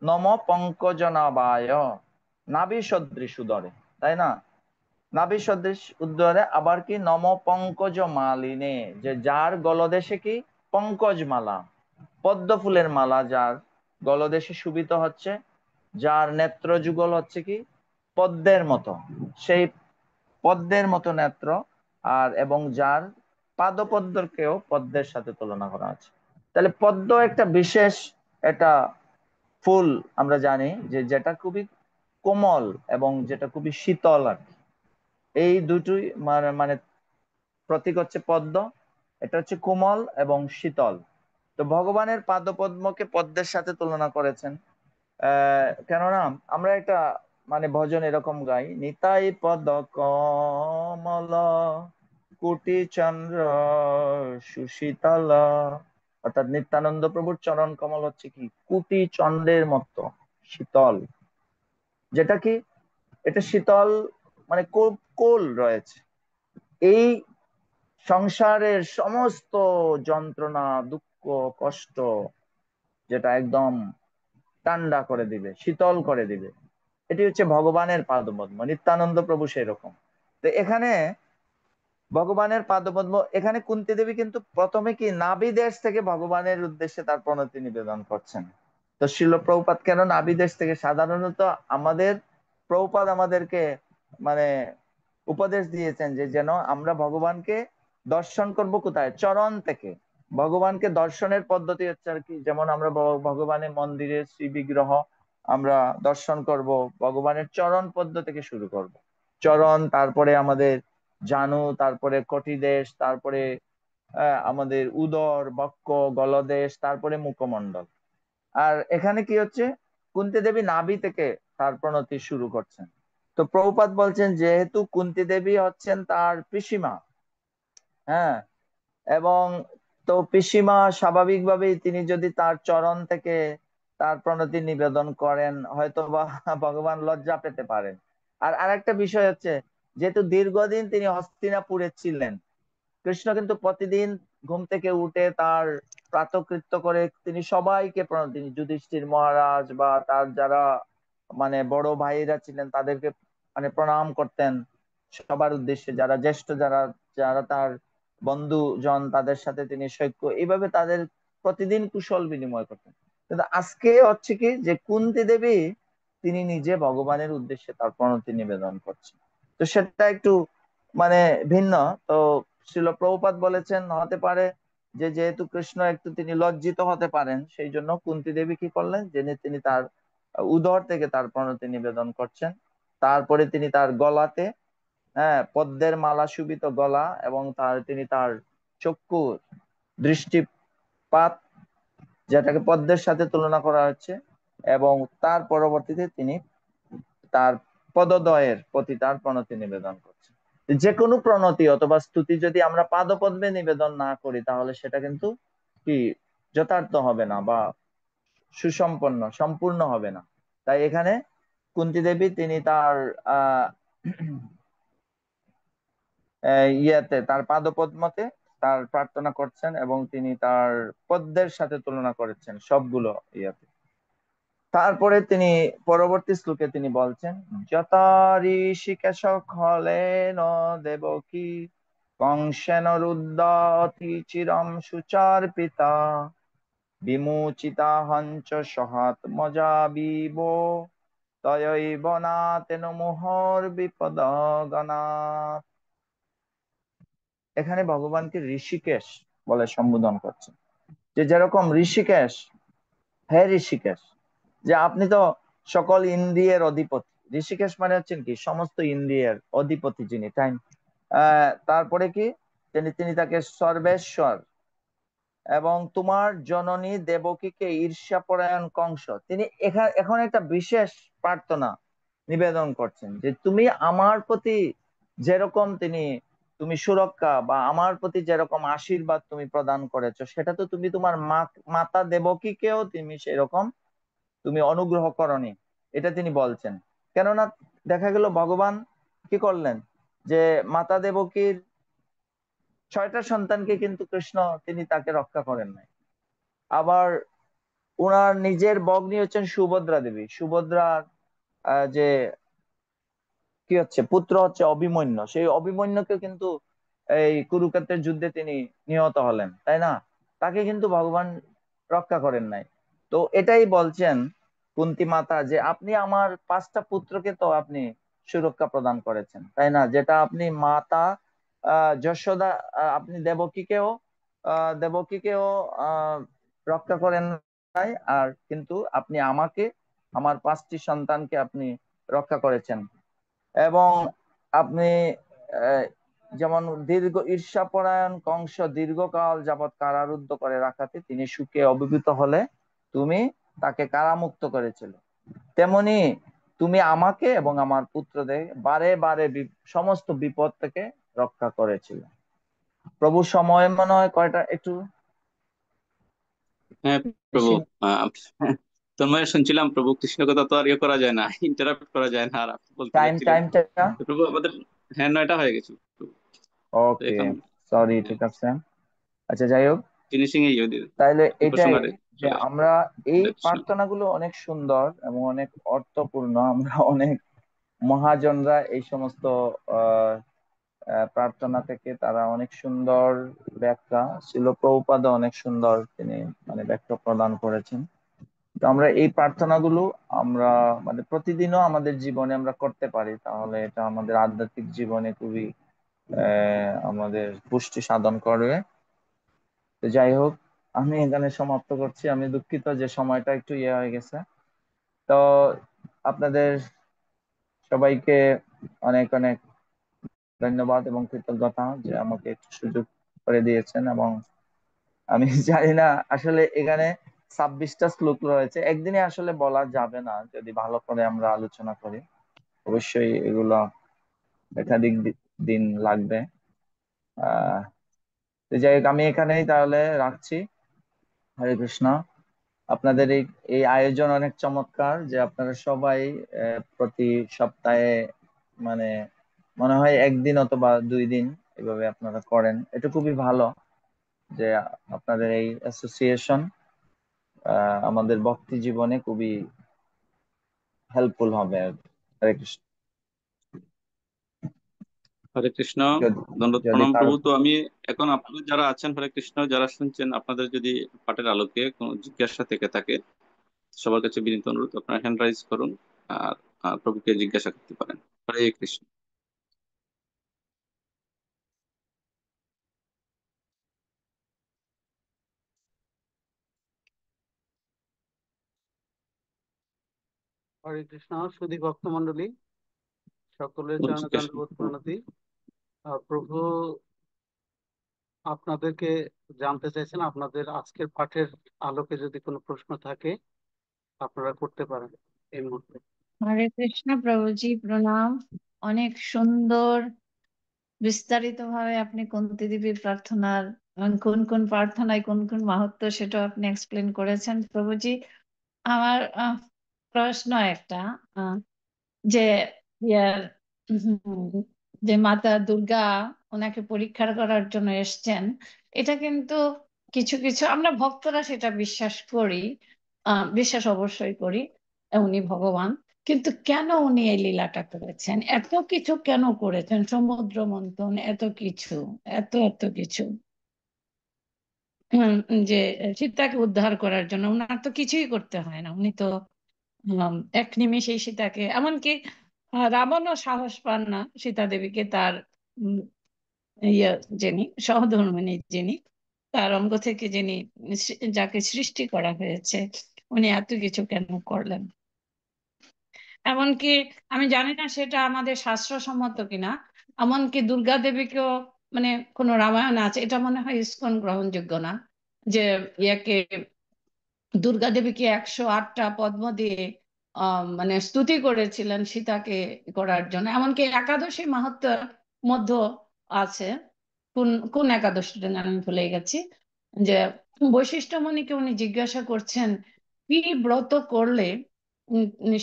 নম পঙ্কজনাভায়, নাভি সদৃশ উদরে, তাই না? নাভি সদৃশ উদরে, আবার কি নম পঙ্কজ মালিনে, যে যার গলদেশে কি পঙ্কজ মালা, পদ্ম ফুলের মালা যার গলদেশে শোভিত হচ্ছে, যার নেত্র যুগল হচ্ছে কি পদ্মের মতো, সেই পদ্মের মতো নেত্র, আর এবং যার পাদপদ্মকেও পদ্মের সাথে তুলনা করা আছে। তাহলে পদ্ম একটা বিশেষ একটা ফুল, আমরা জানি যে যেটা খুবই কোমল এবং যেটা খুবই শীতল আর কি। এই দুটোই মানে মানে প্রতীক হচ্ছে পদ্ম, এটা হচ্ছে কোমল এবং শীতল। তো ভগবানের পাদপদ্মকে পদ্মের সাথে তুলনা করেছেন। কেননা আমরা একটা মানে ভজন এরকম গাই, নিতাই পদ কমল কোটি চন্দ্র সুশীতল, অর্থাৎ নিত্যানন্দ প্রভুর চরণ কমল হচ্ছে কি কোটি চন্দ্রের মতো শীতল। যেটা কি, এটা শীতল মানে কোল রয়েছে। এই সংসারের সমস্ত যন্ত্রণা, দুঃখ, কষ্ট, যেটা একদম ঠান্ডা করে দিবে, শীতল করে দিবে, এটি হচ্ছে ভগবানের পাদপদ্ম। নিত্যানন্দ প্রভু সেরকম। তো এখানে ভগবানের পাদপদ্ম, এখানে কুন্তী দেবী কিন্তু প্রথমে কি নাভি দেশ থেকে ভগবানের উদ্দেশ্যে তার প্রণতি নিবেদন করছেন। তো শিল প্রভুপাদ কেন নাভি দেশ থেকে? সাধারণত আমাদের প্রভুপাদ আমাদেরকে মানে উপদেশ দিয়েছেন যে যেন আমরা ভগবানকে দর্শন করব কোথায়? চরণ থেকে। ভগবানকে দর্শনের পদ্ধতি হচ্ছে আর কি, যেমন আমরা ভগবানের মন্দিরে শ্রী বিগ্রহ আমরা দর্শন করব, ভগবানের চরণ পদ্ম থেকে শুরু করব। চরণ, তারপরে আমাদের জানু, তারপরে কটিদেশ, তারপরে আমাদের উদর, বক্ষ, গলদেশ, তারপরে মুখমণ্ডল। আর এখানে কি হচ্ছে? কুন্তী দেবী নাভি থেকে তার প্রণতি শুরু করছেন। তো প্রভুপাদ বলছেন যেহেতু কুন্তী দেবী হচ্ছেন তার পিসিমা, হ্যাঁ, এবং তো পিসিমা স্বাভাবিকভাবেই তিনি যদি তার চরণ থেকে তার প্রণতি নিবেদন করেন হয়তো বা ভগবান লজ্জা পেতে পারেন। আর আরেকটা বিষয় হচ্ছে, যেহেতু দীর্ঘদিন তিনি হস্তিনাপুরে ছিলেন, কৃষ্ণ কিন্তু প্রতিদিন ঘুম থেকে উঠে তার প্রাতকৃত্য করে তিনি সবাইকে প্রণতি, যুধিষ্ঠির মহারাজ বা তার যারা মানে বড় ভাইরা ছিলেন তাদেরকে মানে প্রণাম করতেন সবার উদ্দেশ্যে, যারা জ্যেষ্ঠ, যারা যারা তার বন্ধু জন তাদের সাথে তিনি সৈক্য, এইভাবে তাদের প্রতিদিন কুশল বিনিময় করতেন। কিন্তু আজকে হচ্ছে কি যে কুন্তী দেবী তিনি নিজে ভগবানের উদ্দেশ্যে তার প্রণতি নিবেদন করছেন। তো সেটা একটু মানে ভিন্ন। তো শ্রীল প্রভুপাদ বলেছেন হতে পারে যে যেহেতু কৃষ্ণ একটু তিনি লজ্জিত হতে পারেন, সেই জন্য কুন্তী দেবী কি করলেন যে তিনি তার উদর থেকে তার প্রণতি নিবেদন করছেন। তারপরে তিনি তার গলাতে, হ্যাঁ, পদ্মের মালা শোভিত গলা, এবং তিনি তার চক্ষু দৃষ্টিপাত, যেটাকে পদ্মের সাথে তুলনা করা হচ্ছে, এবং তার পরবর্তীতে তিনি তার পদদ্বয়ের প্রতি তার প্রণতি নিবেদন করছেন। যে কোনো প্রণতি অথবা স্তুতি যদি আমরা পাদপদ্মে নিবেদন না করি তাহলে সেটা কিন্তু কি যথার্থ হবে না বা সুসম্পন্ন সম্পূর্ণ হবে না। তাই এখানে কুন্তী দেবী তিনি তার আহ ইয়াতে তার পাদপদ্মতে তার প্রার্থনা করছেন, এবং তিনি তার পদ্মের সাথে তুলনা করেছেন সবগুলো ইয়াতে। তারপরে তিনি পরবর্তী শ্লোকে তিনি বলছেন, যথা ঋষিকেশ খলেন দেবকী কংসেন রুদ্রতি চিরম সুচার্পিতা বিমুচিতা হঞ্চ সহাত্মজা বিব তয়ৈব নাতেন মোহর বিপদ গণাৎ। এখানে ভগবানকে ঋষিকেশ বলে সম্বোধন করছে, যে যেরকম ঋষিকেশ, হে ঋষিকেশ, যে আপনি তো সকল ইন্দ্রিয়ের অধিপতি। ঋষিকেশ মানে হচ্ছেন কি সমস্ত ইন্দ্রিয়ের অধিপতি যিনি, তাই তারপরে কি তিনি তিনি তাকে সর্বেশ্বর, এবং তোমার জননী দেবকীকে ঈর্ষাপরায়ণ কংস, তিনি এখন একটা বিশেষ প্রার্থনা নিবেদন করছেন যে তুমি আমার প্রতি যেরকম তুমি সুরক্ষা বা আমার প্রতি যেরকম আশীর্বাদ তুমি প্রদান করেছো, সেটা তো তুমি তোমার মাতা দেবকীকেও তুমি সেরকম তুমি অনুগ্রহ করনি, এটা তিনি বলছেন। কেননা দেখা গেল ভগবান কি করলেন যে মাতা দেবকীর 6টা সন্তানকে কিন্তু কৃষ্ণ তিনি তাকে রক্ষা করেন নাই। আবার ওনার নিজের ভগ্নী হচ্ছেন সুভদ্রা দেবী, সুভদ্রার যে কি হচ্ছে পুত্র হচ্ছে অভিমন্যু, সেই অভিমন্যুকে কিন্তু এই কুরুক্ষেত্রের যুদ্ধে তিনি নিহত হলেন, তাই না? তাকে কিন্তু ভগবান রক্ষা করেন নাই। তো এটাই বলছেন কুন্তী মাতা যে আপনি আমার 5টা পুত্রকে তো আপনি সুরক্ষা প্রদান করেছেন, তাই না? যেটা আপনি মাতা যশোদা, আপনি দেবকীকেও আহ রক্ষা করেন নাই, আর কিন্তু আপনি আমাকে, আমার 5টি সন্তানকে আপনি রক্ষা করেছেন। এবং আপনি আহ, যেমন দীর্ঘ ঈর্ষাপরায়ণ কংস দীর্ঘকাল যাবৎ কারারুদ্ধ করে রাখাতে তিনি সুখে অভিভূত হলে তুমি তাকে কারামুক্ত করেছিলে, তেমনি তুমি আমাকে এবং আমার পুত্রদের বারে বারে সমস্ত বিপদ থেকে রক্ষা করেছিলে। প্রভু সময় মনে হয় কয়টা একটু হ্যাঁ প্রভু, বেশি? আহ, তন্ময় শুনছিলাম প্রভু, কৃষ্ণ কথা তো আর ইয়ে করা যায় না, ইন্টারাপ্ট করা যায় না, আর আপনি বলতে যাচ্ছিলেন। টাইমটা তো প্রভু আমাদের, হ্যাঁ 9টা হয়ে গেছে প্রভু। তো ওকে, এখন সরি, ঠিক আছে। আচ্ছা, যাই হোক, ফিনিশিং এ ইয়ে দিয়ে তাইলে এটাই উপসংহারে যে চলে আমরা এই যাচ্ছি। প্রার্থনাগুলো অনেক সুন্দর এবং অনেক অর্থপূর্ণ, আমরা অনেক মহাজনরা এই সমস্ত প্রার্থনা থেকে তারা অনেক সুন্দর ব্যাখ্যা, শিল প্রভুপাদও অনেক সুন্দর তিনি মানে ব্যাখ্যা প্রদান করেছেন। তো আমরা এই প্রার্থনাগুলো আমরা মানে প্রতিদিনও আমাদের জীবনে আমরা করতে পারি, তাহলে এটা আমাদের আধ্যাত্মিক জীবনে খুবই আমাদের পুষ্টি সাধন করবে। তো যাই হোক, আমি এখানে সমাপ্ত করছি। আমি দুঃখিত যে সময়টা একটু ইয়ে হয়ে গেছে। তো আপনাদের সবাইকে অনেক অনেক ধন্যবাদ এবং কৃতজ্ঞতা যে আমাকে একটু সুযোগ করে দিয়েছেন। এবং আমি জানি না আসলে এখানে 26টা শ্লোক রয়েছে, একদিনে আসলে বলা যাবে না, যদি ভালো করে আমরা আলোচনা করি অবশ্যই এগুলো একাধিক দিন লাগবে। আহ তো যাই হোক, আমি এখানেই তাহলে রাখছি। হরে কৃষ্ণ। আপনাদের এই এই আয়োজন অনেক চমৎকার, যে আপনারা সবাই প্রতি সপ্তাহে মানে মনে হয় একদিন অথবা 2 দিন এভাবে আপনারা করেন, এটা খুবই ভালো। যে আপনাদের এই অ্যাসোসিয়েশন আমাদের ভক্তি জীবনে খুবই হেল্পফুল হবে আর কি। হরে কৃষ্ণ। হরে কৃষ্ণ। যদি দণ্ডবত যদি প্রণাম কারো প্রভু। তো আমি এখন আপনারা যারা আছেন, হরে কৃষ্ণ, যারা শুনছেন, আপনাদের যদি পাঠের আলোকে কোনো জিজ্ঞাসা থেকে থাকে, সবার কাছে বিনীত অনুরোধ আপনারা হ্যান্ড রাইজ করুন আর প্রভুকে জিজ্ঞাসা করতে পারেন। হরে কৃষ্ণ। হরে কৃষ্ণ। সুধী ভক্ত মন্ডলী, সকলের কোনো চরণে জিজ্ঞাসা? দণ্ডবোধ প্রণতি। প্রভু আপনাদেরকে জানতে চাইছেন, আপনাদের আজকের পাঠের আলোকে যদি কোনো প্রশ্ন থাকে আপনারা করতে পারেন এই মুহূর্তে। হরে কৃষ্ণ প্রভুজি, প্রণাম। অনেক সুন্দর বিস্তারিত ভাবে আপনি কুন্তী দেবীর প্রার্থনার কোন কোন প্রার্থনায় কোন কোন মাহাত্ম্য সেটা আপনি এক্সপ্লেন করেছেন প্রভুজি। আমার প্রশ্ন একটা, আহ, যে ইয়ার যে মাতা দুর্গা ওনাকে পরীক্ষা করার জন্য এসছেন, এটা কিন্তু কিছু কিছু আমরা ভক্তরা সেটা বিশ্বাস করি, বিশ্বাস অবশ্যই করি উনি ভগবান। কিন্তু কেন উনি এই লীলাটা করেছেন, এত কিছু কেন করেছেন, সমুদ্র মন্থন, এত কিছু, এত এত কিছু, হম, যে সীতাকে উদ্ধার করার জন্য উনার তো কিছুই করতে হয় না, উনি তো এক নিমেষেই সীতাকে, এমনকি রাবণও সাহস পান না সীতা দেবীকে তার উম, ইয়ে যিনি সহধর্মিণী, যিনি তার অঙ্গ থেকে যিনি যাকে সৃষ্টি করা হয়েছে, উনি এত কিছু কেন করলেন? এমনকি আমি জানি না সেটা আমাদের শাস্ত্রসম্মত কিনা, এমনকি দুর্গা দেবীকেও মানে কোন রামায়ণ আছে, এটা মনে হয় ইসকন গ্রহণযোগ্য না, যে ইয়াকে দুর্গা দেবীকে 108টা পদ্ম দিয়ে মানে স্তুতি করেছিলেন সীতাকে করার জন্য। এমনকি একাদশী মাহাত্ম্যের মধ্যে আছে, কোন কোন একাদশীটা যেন আমি ভুলে গেছি, যে বৈশিষ্ট্যমণিকে উনি জিজ্ঞাসা করছেন কি ব্রত করলে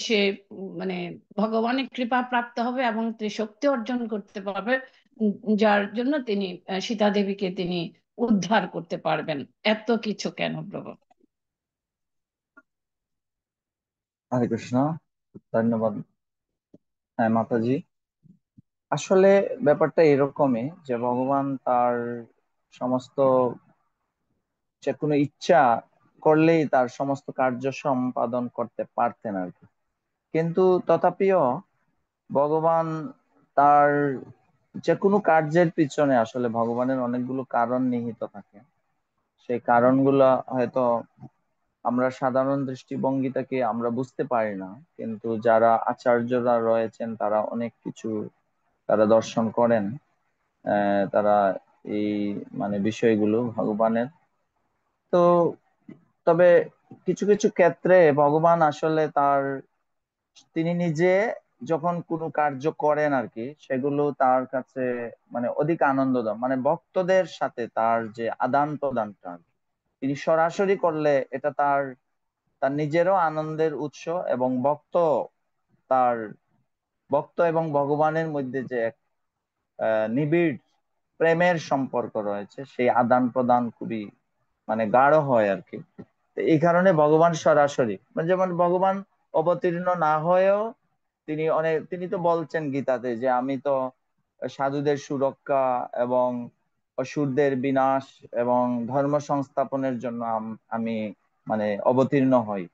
সে মানে ভগবানের কৃপা প্রাপ্ত হবে এবং তিনি শক্তি অর্জন করতে পারবে, যার জন্য তিনি সীতা দেবীকে তিনি উদ্ধার করতে পারবেন। এত কিছু কেন প্রভু? হরে কৃষ্ণ। ধন্যবাদ। হ্যাঁ মাতাজি, আসলে ব্যাপারটা এরকমই যে ভগবান তার সমস্ত, যে কোনো ইচ্ছা করলেই তার সমস্ত কার্য সম্পাদন করতে পারতেন আর কি। কিন্তু তথাপিও ভগবান তার যে কোনো কার্যের পিছনে আসলে ভগবানের অনেকগুলো কারণ নিহিত থাকে। সেই কারণগুলো হয়তো আমরা সাধারণ দৃষ্টিভঙ্গি থেকে আমরা বুঝতে পারি না, কিন্তু যারা আচার্যরা রয়েছেন তারা অনেক কিছু তারা দর্শন করেন। তারা এই মানে বিষয়গুলো ভগবানের, তো তবে কিছু কিছু ক্ষেত্রে ভগবান আসলে তার, তিনি নিজে যখন কোনো কার্য করেন আর কি, সেগুলো তার কাছে মানে অধিক আনন্দদায়ক, মানে ভক্তদের সাথে তার যে আদান প্রদানটা আর কি, তিনি সরাসরি করলে এটা তার তার নিজেরও আনন্দের উৎস, এবং তার ভক্ত এবং ভগবানের মধ্যে যে এক নিবিড় প্রেমের সম্পর্ক রয়েছে, সেই আদান প্রদান খুবই মানে গাঢ় হয় আর কি। তো এই কারণে ভগবান সরাসরি, মানে যেমন ভগবান অবতীর্ণ না হয়েও তিনি অনেক, তিনি তো বলছেন গীতাতে যে আমি তো সাধুদের সুরক্ষা এবং অসুরদের বিনাশ এবং ধর্ম সংস্থাপনের জন্য আমি মানে অবতীর্ণ হই।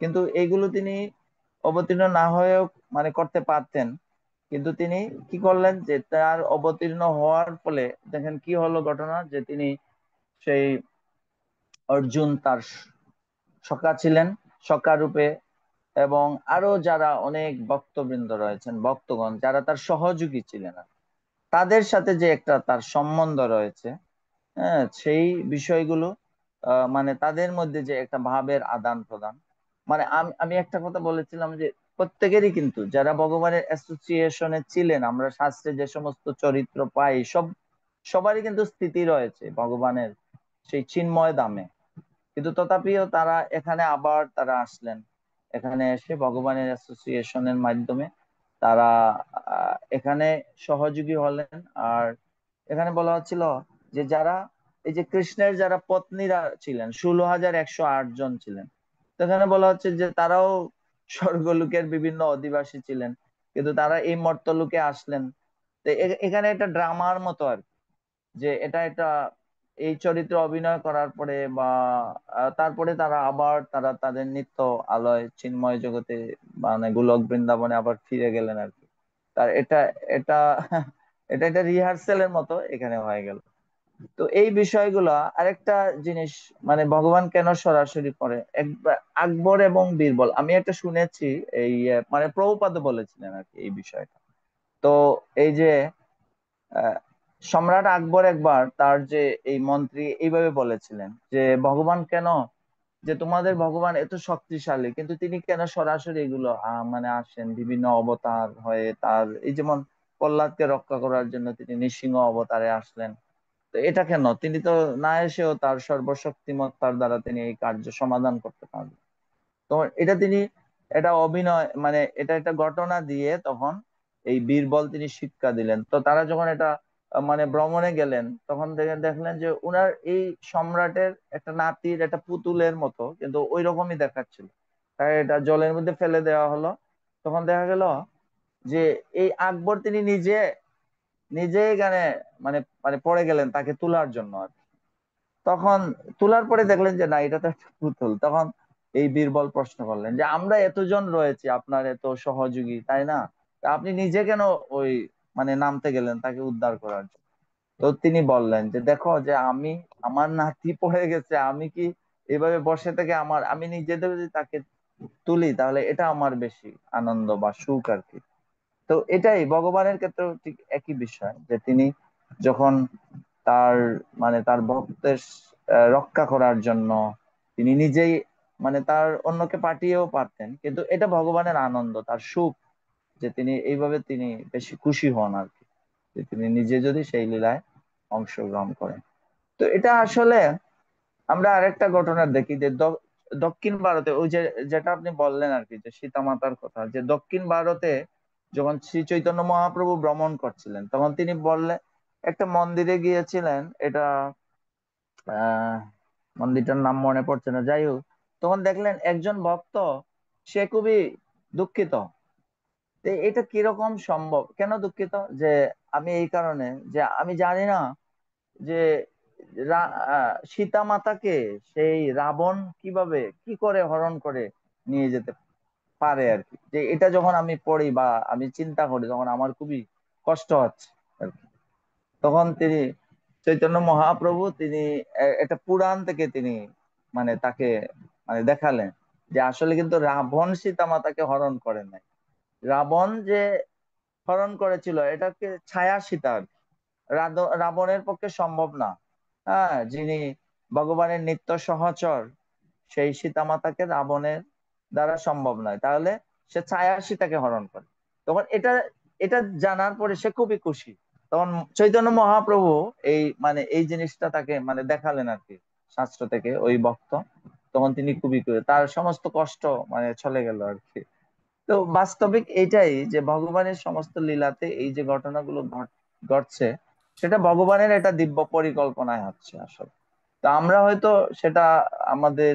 কিন্তু এইগুলো তিনি অবতীর্ণ না হয়েও মানে করতে পারতেন, কিন্তু তিনি কি করলেন যে তার অবতীর্ণ হওয়ার ফলে দেখেন কি হলো ঘটনা, যে তিনি সেই অর্জুন তার সখা ছিলেন, সখা রূপে, এবং আরো যারা অনেক ভক্তবৃন্দ রয়েছেন, ভক্তগণ যারা তার সহযোগী ছিলেন, তাদের সাথে যে একটা তার সম্বন্ধ রয়েছে, হ্যাঁ, সেই বিষয়গুলো মানে তাদের মধ্যে যে একটা ভাবের আদান প্রদান, মানে আমি একটা কথা বলেছিলাম যে প্রত্যেকেরই কিন্তু যারা ভগবানের অ্যাসোসিয়েশনে ছিলেন, আমরা শাস্ত্রে যে সমস্ত চরিত্র পাই সবারই কিন্তু স্থিতি রয়েছে ভগবানের সেই চিন্ময় ধামে। কিন্তু তথাপিও তারা এখানে আবার তারা আসলেন, এখানে এসে ভগবানের অ্যাসোসিয়েশনের মাধ্যমে তারা এখানে সহযোগী হলেন। আর এখানে বলা হচ্ছিল যে যারা এই যে কৃষ্ণের যারা পত্নীরা ছিলেন 16,108 জন ছিলেন, তো এখানে বলা হচ্ছে যে তারাও স্বর্গলোকের বিভিন্ন অধিবাসী ছিলেন, কিন্তু তারা এই মর্তলোকে আসলেন। তো এখানে একটা ড্রামার মতো আর কি, যে এটা একটা এই চরিত্রে অভিনয় করার পরে বা তারপরে তারা আবার তারা তাদের নিত্য আলয় চিন্ময় জগতে মানে গোলক বৃন্দাবনে আবার ফিরে গেলেন আর কি। তার এটা এটা এটা একটা রিহার্সেলের মতো এখানে হয়ে গেল। তো এই বিষয়গুলো আরেকটা জিনিস, মানে ভগবান কেন সরাসরি করে একবার আকবর এবং বীরবল, আমি একটা শুনেছি এই মানে প্রভুপাদ বলেছিলেন আর কি এই বিষয়টা। তো এই যে আহ, সম্রাট আকবর একবার তার যে এই মন্ত্রী এইভাবে বলেছিলেন যে ভগবান কেন, যে তোমাদের ভগবান এত শক্তিশালী কিন্তু তিনি কেন সরাসরি এগুলো মানে আসেন বিভিন্ন অবতার হয়ে, তার এই যেমন প্রহ্লাদকে রক্ষা করার জন্য তিনি নৃসিংহ অবতারে আসলেন, তো এটা কেন তিনি তো না এসেও তার সর্বশক্তিমত্তার দ্বারা তিনি এই কার্য সমাধান করতে পারবেন। তো এটা তিনি এটা অভিনয় মানে এটা একটা ঘটনা দিয়ে তখন এই বীরবল তিনি শিক্ষা দিলেন। তো তারা যখন এটা মানে ভ্রমণে গেলেন তখন দেখলেন যে উনার এই সম্রাটের একটা নাতির একটা পুতুলের মতো কিন্তু ওই রকমই দেখাচ্ছিল, তাই এটা জলের মধ্যে ফেলে দেওয়া হলো। তখন দেখা গেল যে এই আকবর তিনি নিজে নিজে এখানে মানে মানে পড়ে গেলেন তাকে তোলার জন্য আর কি। তখন তোলার পরে দেখলেন যে না এটা তো একটা পুতুল। তখন এই বীরবল প্রশ্ন করলেন যে আমরা এতজন রয়েছি আপনার এত সহযোগী তাই না, তা আপনি নিজে কেন ওই মানে নামতে গেলেন তাকে উদ্ধার করার জন্য? তো তিনি বললেন যে দেখো যে আমি আমার নাতি পড়ে গেছে, আমি কি এভাবে বসে থেকে আমি নিজে যদি তাকে তুলি তাহলে এটা আমার বেশি আনন্দ বা সুখ আর কি। তো এটাই ভগবানের ক্ষেত্রেও ঠিক একই বিষয়, যে তিনি যখন তার মানে তার ভক্তের রক্ষা করার জন্য তিনি নিজেই মানে তার অন্যকে পাঠিয়েও পারতেন, কিন্তু এটা ভগবানের আনন্দ তার সুখ, যে তিনি এইভাবে তিনি বেশি খুশি হন আর কি, যে তিনি নিজে যদি সেই লীলায় অংশগ্রহণ করেন। তো এটা আসলে আমরা আরেকটা ঘটনা দেখি যে দক্ষিণ ভারতে ওই যে যেটা আপনি বললেন আর কি যে সীতা মাতার কথা, যে দক্ষিণ ভারতে যখন শ্রী চৈতন্য মহাপ্রভু ভ্রমণ করছিলেন তখন তিনি বললেন একটা মন্দিরে গিয়েছিলেন, এটা আহ মন্দিরটার নাম মনে পড়ছে না, যাই হোক, তখন দেখলেন একজন ভক্ত সে খুবই দুঃখিত। তো এটা কিরকম সম্ভব, কেন দুঃখিত, যে আমি এই কারণে যে আমি জানি না যে সীতা মাতাকে সেই রাবণ কিভাবে কি করে হরণ করে নিয়ে যেতে পারে আর কি। যে এটা যখন আমি পড়ি বা আমি চিন্তা করি তখন আমার খুবই কষ্ট হচ্ছে আর কি। তখন তিনি চৈতন্য মহাপ্রভু তিনি একটা পুরাণ থেকে তিনি মানে তাকে মানে দেখালেন যে আসলে কিন্তু রাবণ সীতা মাতাকে হরণ করে নাই, রাবণ যে হরণ করেছিল এটাকে ছায়া সীতা আর কি। রাবণের পক্ষে সম্ভব না, হ্যাঁ, যিনি ভগবানের নিত্য সহচর সেই সীতা মাতাকে রাবণের দ্বারা সম্ভব নয়, তাহলে সে ছায়া সীতাকে হরণ করে। তখন এটা এটা জানার পরে সে খুবই খুশি। তখন চৈতন্য মহাপ্রভু এই মানে এই জিনিসটা তাকে মানে দেখালেন আর কি শাস্ত্র থেকে ওই ভক্ত। তখন তিনি খুবই তার সমস্ত কষ্ট মানে চলে গেল আর কি। তো বাস্তবিক এইটাই যে ভগবানের সমস্ত লীলাতে এই যে ঘটনাগুলো ঘটছে সেটা ভগবানের একটা দিব্য পরিকল্পনায় হচ্ছে আসলে। তো আমরা হয়তো সেটা আমাদের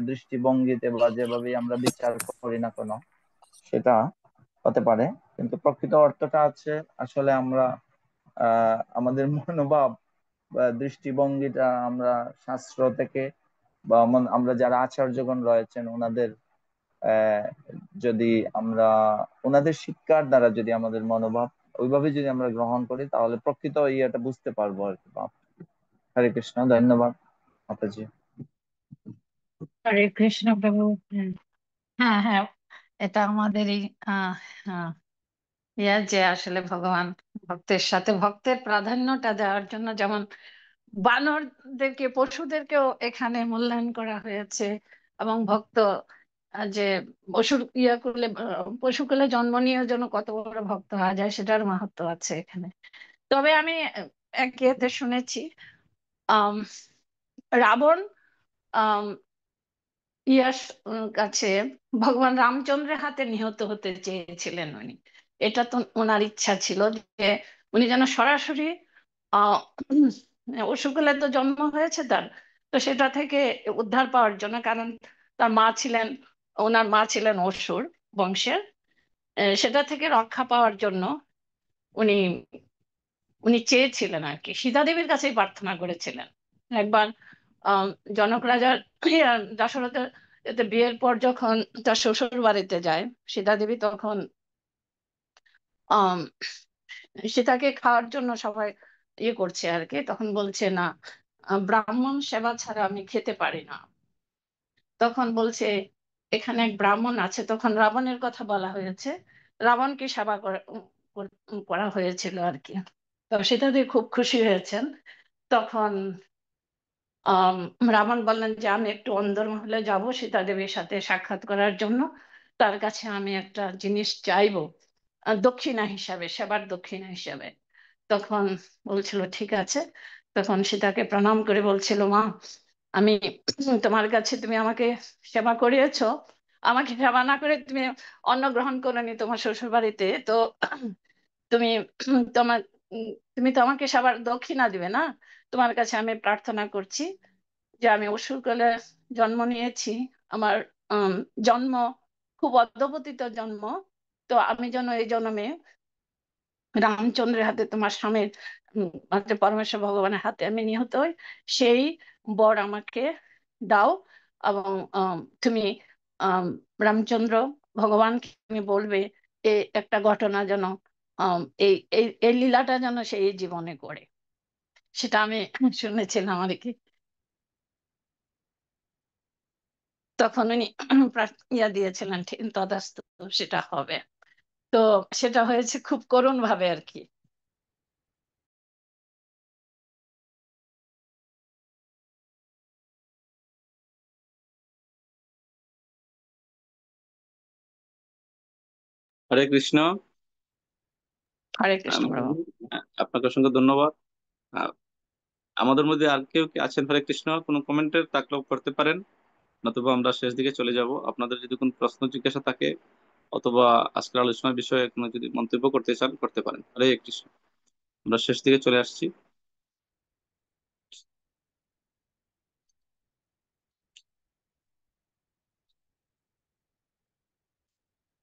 দৃষ্টিভঙ্গিতে বা যেভাবে আমরা বিচার করি না কেন সেটা হতে পারে, কিন্তু প্রকৃত অর্থটা আছে আসলে আমরা আমাদের মনোভাব বা দৃষ্টিভঙ্গিটা আমরা শাস্ত্র থেকে বা আমরা যারা আচার্যগণ রয়েছেন ওনাদের আহ, যদি আমরা ওনাদের শিক্ষার দ্বারা যদি আমাদের মনোভাব ওইভাবে যদি আমরা গ্রহণ করি তাহলে প্রকৃত ইয়েটা বুঝতে পারবো আর কি। হরে কৃষ্ণ, ধন্যবাদ মাতাজি। হরে কৃষ্ণ প্রভু। হ্যাঁ, হ্যাঁ, হ্যাঁ, এটা আমাদেরই আহ আহ, যে আসলে ভগবান ভক্তের সাথে ভক্তের প্রাধান্যটা দেওয়ার জন্য যেমন বানরদেরকে পশুদেরকেও এখানে মূল্যায়ন করা হয়েছে, এবং ভক্ত যে পশুর করলে পশুকুলে জন্ম নিয়ে যেন কত বড় ভক্ত হওয়া যায় সেটার মাহাত্ম্য আছে এখানে। তবে আমি এক ইয়েতে শুনেছি আম রাবণ আম ইয়াস কাছে ভগবান রামচন্দ্রের হাতে নিহত হতে চেয়েছিলেন উনি। এটা তো ওনার ইচ্ছা ছিল যে উনি যেন সরাসরি আহ অসুকুলে তো জন্ম হয়েছে তার, তো সেটা থেকে উদ্ধার পাওয়ার জন্য, কারণ তার মা ছিলেন ওনার মা ছিলেন অসুর বংশের, সেটা থেকে রক্ষা পাওয়ার জন্য উনি উনি চেয়েছিলেন আর কি, সীতা দেবীর কাছেই প্রার্থনা করেছিলেন একবার। আহ জনক রাজার দশরথের এতে বিয়ের পর যখন তার শ্বশুর বাড়িতে যায় সীতা দেবী, তখন আহ সীতাকে খাওয়ার জন্য সবাই করছে আর কি, তখন বলছে না ব্রাহ্মণ সেবা ছাড়া আমি খেতে পারি না। তখন বলছে এখানে এক ব্রাহ্মণ আছে, তখন রাবণের কথা বলা হয়েছে, রাবণকে সেবা করা হয়েছিল আর কি। তো সেটা দিয়ে খুব খুশি হয়েছেন। তখন আম, রাবণ বললেন যে আমি একটু অন্দরমহলে যাব সীতা দেবীর সাথে সাক্ষাৎ করার জন্য, তার কাছে আমি একটা জিনিস চাইবো দক্ষিণা হিসাবে, সেবার দক্ষিণা হিসাবে। তখন বলছিল ঠিক আছে। তখন সীতাকে প্রণাম করে বলছিল মা, আমি তোমার কাছে তুমি আমাকে সেবা করিয়েছো, আমাকে সেবা না করে তুমি অন্ন গ্রহণ করোনি তোমার শ্বশুর বাড়িতে, তো তুমি তোমার তুমি তো আমাকে সবার দক্ষিণা দিবে না। তোমার কাছে আমি প্রার্থনা করছি যে আমি অসুরকালে জন্ম নিয়েছি, আমার উম, জন্ম খুব অধঃপতিত জন্ম, তো আমি যেন এই জন্মে রামচন্দ্রের হাতে তোমার স্বামীর মানে পরমেশ্বর ভগবানের হাতে আমি নিহত হই, সেই বর আমাকে দাও। এবং তুমি আম, রামচন্দ্র ভগবানকে তুমি বলবে এই একটা ঘটনা যেন এই এই এই লীলাটা যেন সেই জীবনে করে। সেটা আমি শুনেছিলাম আর কি। তখন উনি দিয়েছিলেন ঠিক তথাস্তু, সেটা হবে। তো সেটা হয়েছে খুব করুণ ভাবে আর কি। হরে কৃষ্ণ। হরে কৃষ্ণ আম, প্রভু। আপনাকে অসংখ্য ধন্যবাদ। আহ, আমাদের মধ্যে আর কেউ কি আছেন হরে কৃষ্ণ, কোনো কমেন্টের থাকলেও করতে পারেন, নতুবা আমরা শেষ দিকে চলে যাব। আপনাদের যদি কোনো প্রশ্ন জিজ্ঞাসা থাকে অথবা আজকের আলোচনার বিষয়ে কোনো যদি মন্তব্য করতে চান করতে পারেন। হরে কৃষ্ণ। আমরা শেষ দিকে চলে আসছি।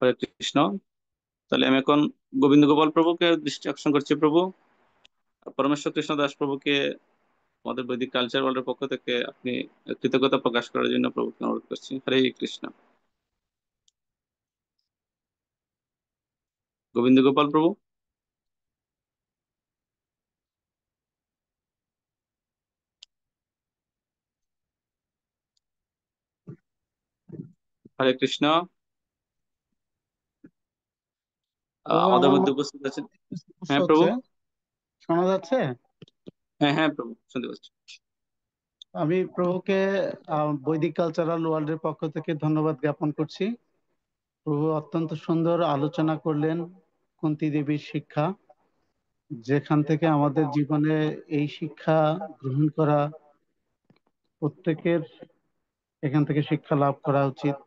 হরে কৃষ্ণ। তাহলে আমি এখন গোবিন্দ গোপাল প্রভুকে দৃষ্টি আকর্ষণ করছি। প্রভু পরমেশ্বর কৃষ্ণ দাস প্রভুকে আমাদের বৈদিক কালচার ওয়ার্ল্ডের পক্ষ থেকে আপনি কৃতজ্ঞতা প্রকাশ করার জন্য প্রভুকে অনুরোধ করছি। হরে কৃষ্ণ। গোবিন্দ গোপাল প্রভু। হরে কৃষ্ণ। প্রভু আমাদের আমার মধ্যে মধ্যে উপস্থিত আছেন। সমস্যা হ্যাঁ প্রভু। হচ্ছে, শোনা যাচ্ছে? হ্যাঁ হ্যাঁ প্রভু, শুনতে পাচ্ছি। আমি প্রভুকে বৈদিক কালচারাল ওয়ার্ল্ডের পক্ষ থেকে ধন্যবাদ জ্ঞাপন করছি। প্রভু অত্যন্ত সুন্দর আলোচনা করলেন কুন্তী দেবীর শিক্ষা, যেখান থেকে আমাদের জীবনে এই শিক্ষা গ্রহণ করা, প্রত্যেকের এখান থেকে শিক্ষা লাভ করা উচিত।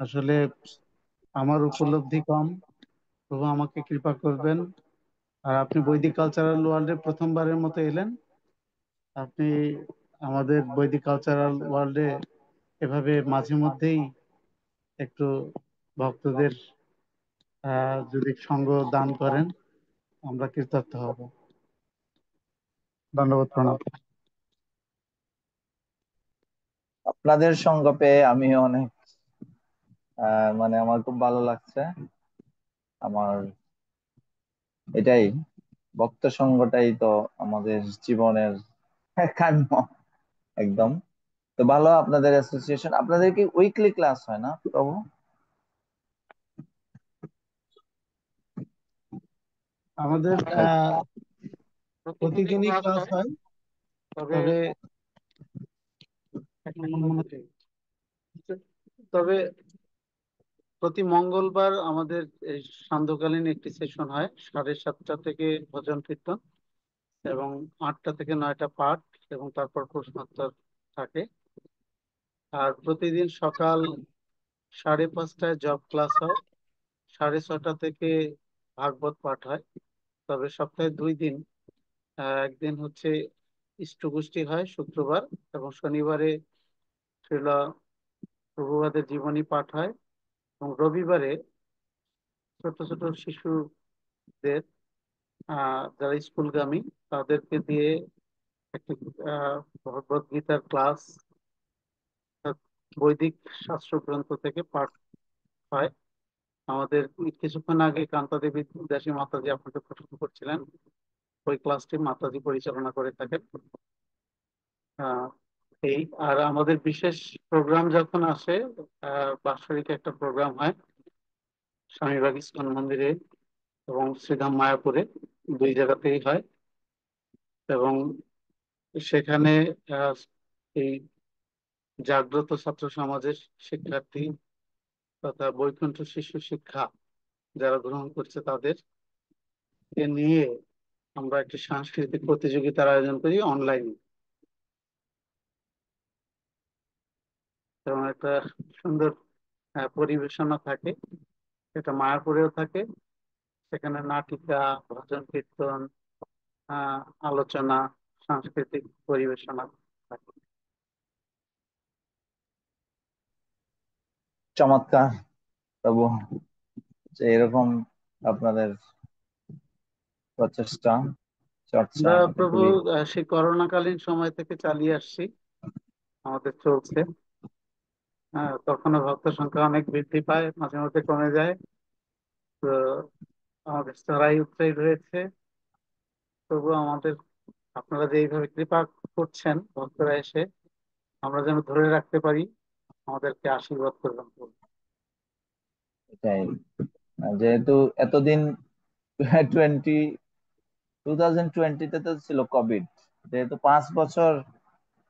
আসলে আমার উপলব্ধি কম, প্রভু আমাকে কৃপা করবেন। আর আপনি বৈদিক কালচারাল ওয়ার্ল্ডে প্রথমবারের মতো এলেন, আপনি আমাদের বৈদিক কালচারাল ওয়ার্ল্ডে এভাবে মাঝে মধ্যেই একটু ভক্তদের যদি সঙ্গ দান করেন আমরা কৃতার্থ হব। ধন্যবাদ, প্রণাম। আপনাদের সঙ্গ পেয়ে আমি অনেক মানে আমার খুব ভালো লাগছে। আমার এটাই, ভক্ত সঙ্গটাই তো আমাদের জীবনের কাম্য একদম। তো ভালো আপনাদের অ্যাসোসিয়েশন। আপনাদের কি উইকলি ক্লাস হয় না প্রভু? আমাদের প্রতিদিনই ক্লাস হয়, তবে তবে প্রতি মঙ্গলবার আমাদের এই সান্ধ্যকালীন একটি সেশন হয়, 7:30 থেকে ভজন কীর্তন, এবং 8টা থেকে 9টা পাঠ, এবং তারপর প্রশ্নোত্তর থাকে। আর প্রতিদিন সকাল 5:30টায় জব ক্লাস হয়, 6:30 থেকে ভাগবত পাঠ হয়। তবে সপ্তাহে 2 দিন, একদিন হচ্ছে ইষ্টগোষ্ঠী হয় শুক্রবার, এবং শনিবারে শ্রীল প্রভুপাদের জীবনী পাঠ হয়, এবং রবিবারে ছোট ছোট শিশুদের, যারা স্কুলগামী, তাদেরকে দিয়ে একটি ভগবত গীতার ক্লাস, বৈদিক শাস্ত্র গ্রন্থ থেকে পাঠ হয়। আমাদের কিছুক্ষণ আগে কান্তা দেবী দাসী মাতাজি আপনাকে প্রশ্ন করছিলেন, ওই ক্লাসটি মাতাজি পরিচালনা করে থাকেন। আহ, এই আর আমাদের বিশেষ প্রোগ্রাম যখন আসে, বাৎসরিক একটা প্রোগ্রাম হয় স্বামীবাগ ইস্কন মন্দিরে এবং শ্রীধাম মায়াপুরে, 2 জায়গাতেই হয়। এবং সেখানে আহ, এই জাগ্রত ছাত্র সমাজের শিক্ষার্থী তথা বৈকুণ্ঠ শিশু শিক্ষা যারা গ্রহণ করছে তাদেরকে নিয়ে আমরা একটি সাংস্কৃতিক প্রতিযোগিতার আয়োজন করি অনলাইনে, এবং একটা সুন্দর পরিবেশনা থাকে। এটা মায়াপুরেও থাকে, সেখানে নাটিকা, ভজন কীর্তন, আহ আলোচনা, সাংস্কৃতিক পরিবেশনা থাকে। চমৎকার প্রভু, যে এরকম আপনাদের প্রচেষ্টা, চর্চা, আমরা প্রভু এগুলি। সেই করোনাকালীন সময় থেকে চালিয়ে আসছি, আমাদের চলছে। তখনও ভক্ত সংখ্যা অনেক বৃদ্ধি পায়, মাঝে মধ্যে কমে যায়। তো আমাদের চড়াই উৎরাই রয়েছে, তবু আমাদের আপনারা যে এইভাবে কৃপা করছেন ভক্তরা এসে, আমরা যেন ধরে রাখতে পারি, আমাদেরকে আশীর্বাদ করবেন প্রভু। এটাই, যেহেতু এতদিন 2020-তে তো ছিল কোভিড, যেহেতু 5 বছর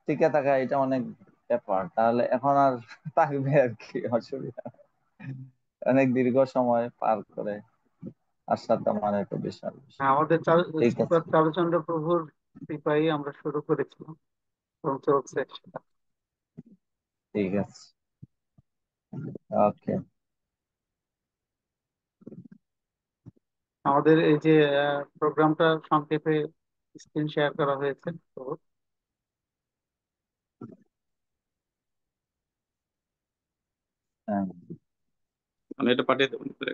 টিকে থাকা, এটা অনেক ব্যাপার। তাহলে এখন আর থাকবে আর কি, অসুবিধা। অনেক দীর্ঘ সময় পার করে আসাটা মানে একটা বিশাল বিষয়। আমাদের ঠিক আছে, শ্রীপাদ চারুচন্দ্র প্রভুর কৃপায় আমরা শুরু করেছিলাম এবং চলছে। ঠিক আছে, ওকে। আমাদের এই যে প্রোগ্রামটা সংক্ষেপে স্ক্রিন শেয়ার করা হয়েছে, তো হ্যাঁ, আমি এটা পাঠিয়ে দেবো করে।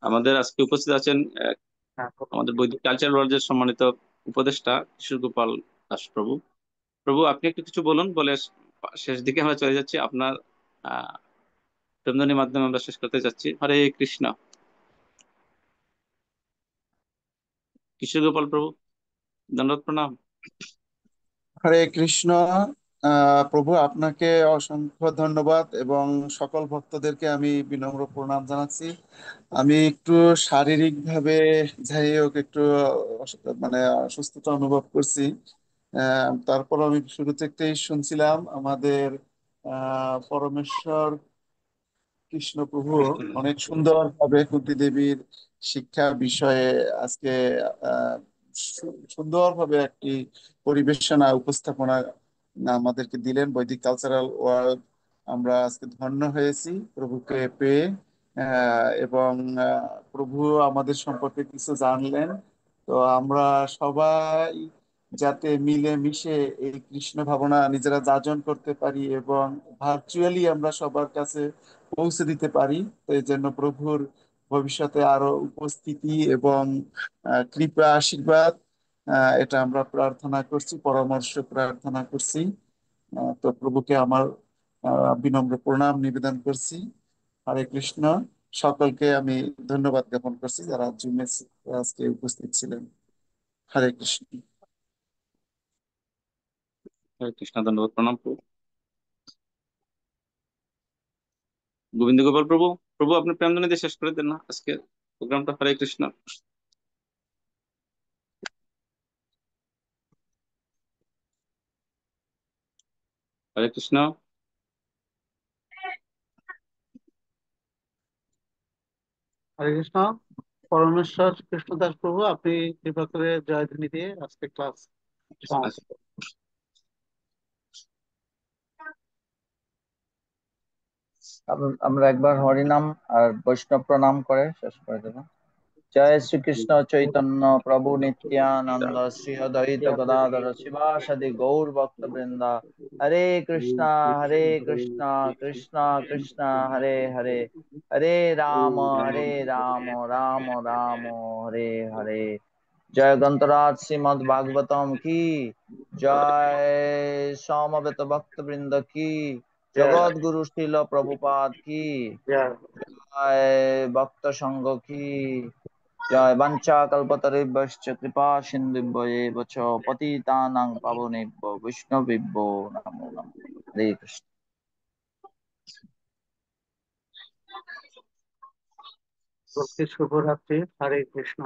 আমাদের আজকে উপস্থিত আছেন হ্যাঁ, আমাদের বৈদিক কালচার ওয়ার্ল্ডের সম্মানিত উপদেষ্টা কিশোর গোপাল দাস প্রভু। প্রভু, আপনি একটু কিছু বলুন, বলে শেষ দিকে আমরা চলে যাচ্ছি। আপনার আহ সন্ধানের মাধ্যমে আমরা শেষ করতে যাচ্ছি। হরে কৃষ্ণ। কিশোর গোপাল প্রভু, দণ্ডবত প্রণাম। হরে কৃষ্ণ। প্রভু আপনাকে অসংখ্য ধন্যবাদ এবং সকল ভক্তদেরকে আমি বিনম্র প্রণাম জানাচ্ছি। আমি একটু শারীরিকভাবে, যাই হোক, একটু মানে অসুস্থতা অনুভব করছি। তারপর আমি শুরু থেকেই শুনছিলাম আমাদের পরমেশ্বর কৃষ্ণ প্রভু অনেক সুন্দরভাবে কুন্তী দেবীর শিক্ষা বিষয়ে আজকে আহ, সুন্দরভাবে একটি পরিবেশনা উপস্থাপনা আমাদেরকে দিলেন। বৈদিক কালচারাল ওয়ার্ল্ড, আমরা আজকে ধন্য হয়েছি প্রভুকে পেয়ে। এবং প্রভু আমাদের সম্পর্কে কিছু জানলেন। তো আমরা সবাই যাতে মিলে মিশে এই কৃষ্ণ ভাবনা নিজেরা যাজন করতে পারি এবং ভার্চুয়ালি আমরা সবার কাছে পৌঁছে দিতে পারি। তো এই জন্য প্রভুর ভবিষ্যতে আরো উপস্থিতি এবং কৃপা আশীর্বাদ, এটা আমরা প্রার্থনা করছি, পরামর্শ প্রার্থনা করছি। তো প্রভুকে আমার বিনম্র প্রণাম নিবেদন করছি। হরে কৃষ্ণ। সকলকে আমি ধন্যবাদ জ্ঞাপন করছি যারা জুমে আজকে উপস্থিত ছিলেন। হরে কৃষ্ণ। হরে কৃষ্ণ, ধন্যবাদ, প্রণাম প্রভু। গোবিন্দ গোপাল প্রভু, প্রভু আপনি প্রেমধ্বনি দিয়ে শেষ করে দেন না আজকে প্রোগ্রামটা। হরে কৃষ্ণ। হরে কৃষ্ণ। হরে কৃষ্ণ। পরমেশ্বর কৃষ্ণদাস প্রভু, আপনি কৃপা করে জয়ধ্বনি দিয়ে আজকে ক্লাস সমাপ্ত আচ্ছা। করুন। আমরা একবার হরিনাম আর বৈষ্ণব প্রণাম করে শেষ করে দেবো। জয় শ্রীকৃষ্ণ চৈতন্য প্রভু নিত্যানন্দ শ্রী অদ্বৈত গদাধর শিবাসাদি গৌর ভক্ত বৃন্দা। হরে কৃষ্ণ কৃষ্ণ কৃষ্ণ হরে হরে, হরে রাম রাম রাম হরে হরে। জয় গ্রন্থরাজ শ্রীমদ ভাগবতম কি জয়, সমবেত ভক্ত বৃন্দ কি জগৎ গুরু শিল প্রভুপাদ কি জয়, ভক্ত সংঘ কি জয়। বাঞ্ছা কল্পতরুভ্যশ্চ কৃপা সিন্ধুভ্যেব চ পতিতানাং পাবনেভ্যো বৈষ্ণবেভ্যো নমো নমঃ। হরে কৃষ্ণ। শুভরাত্রি। হরে কৃষ্ণ।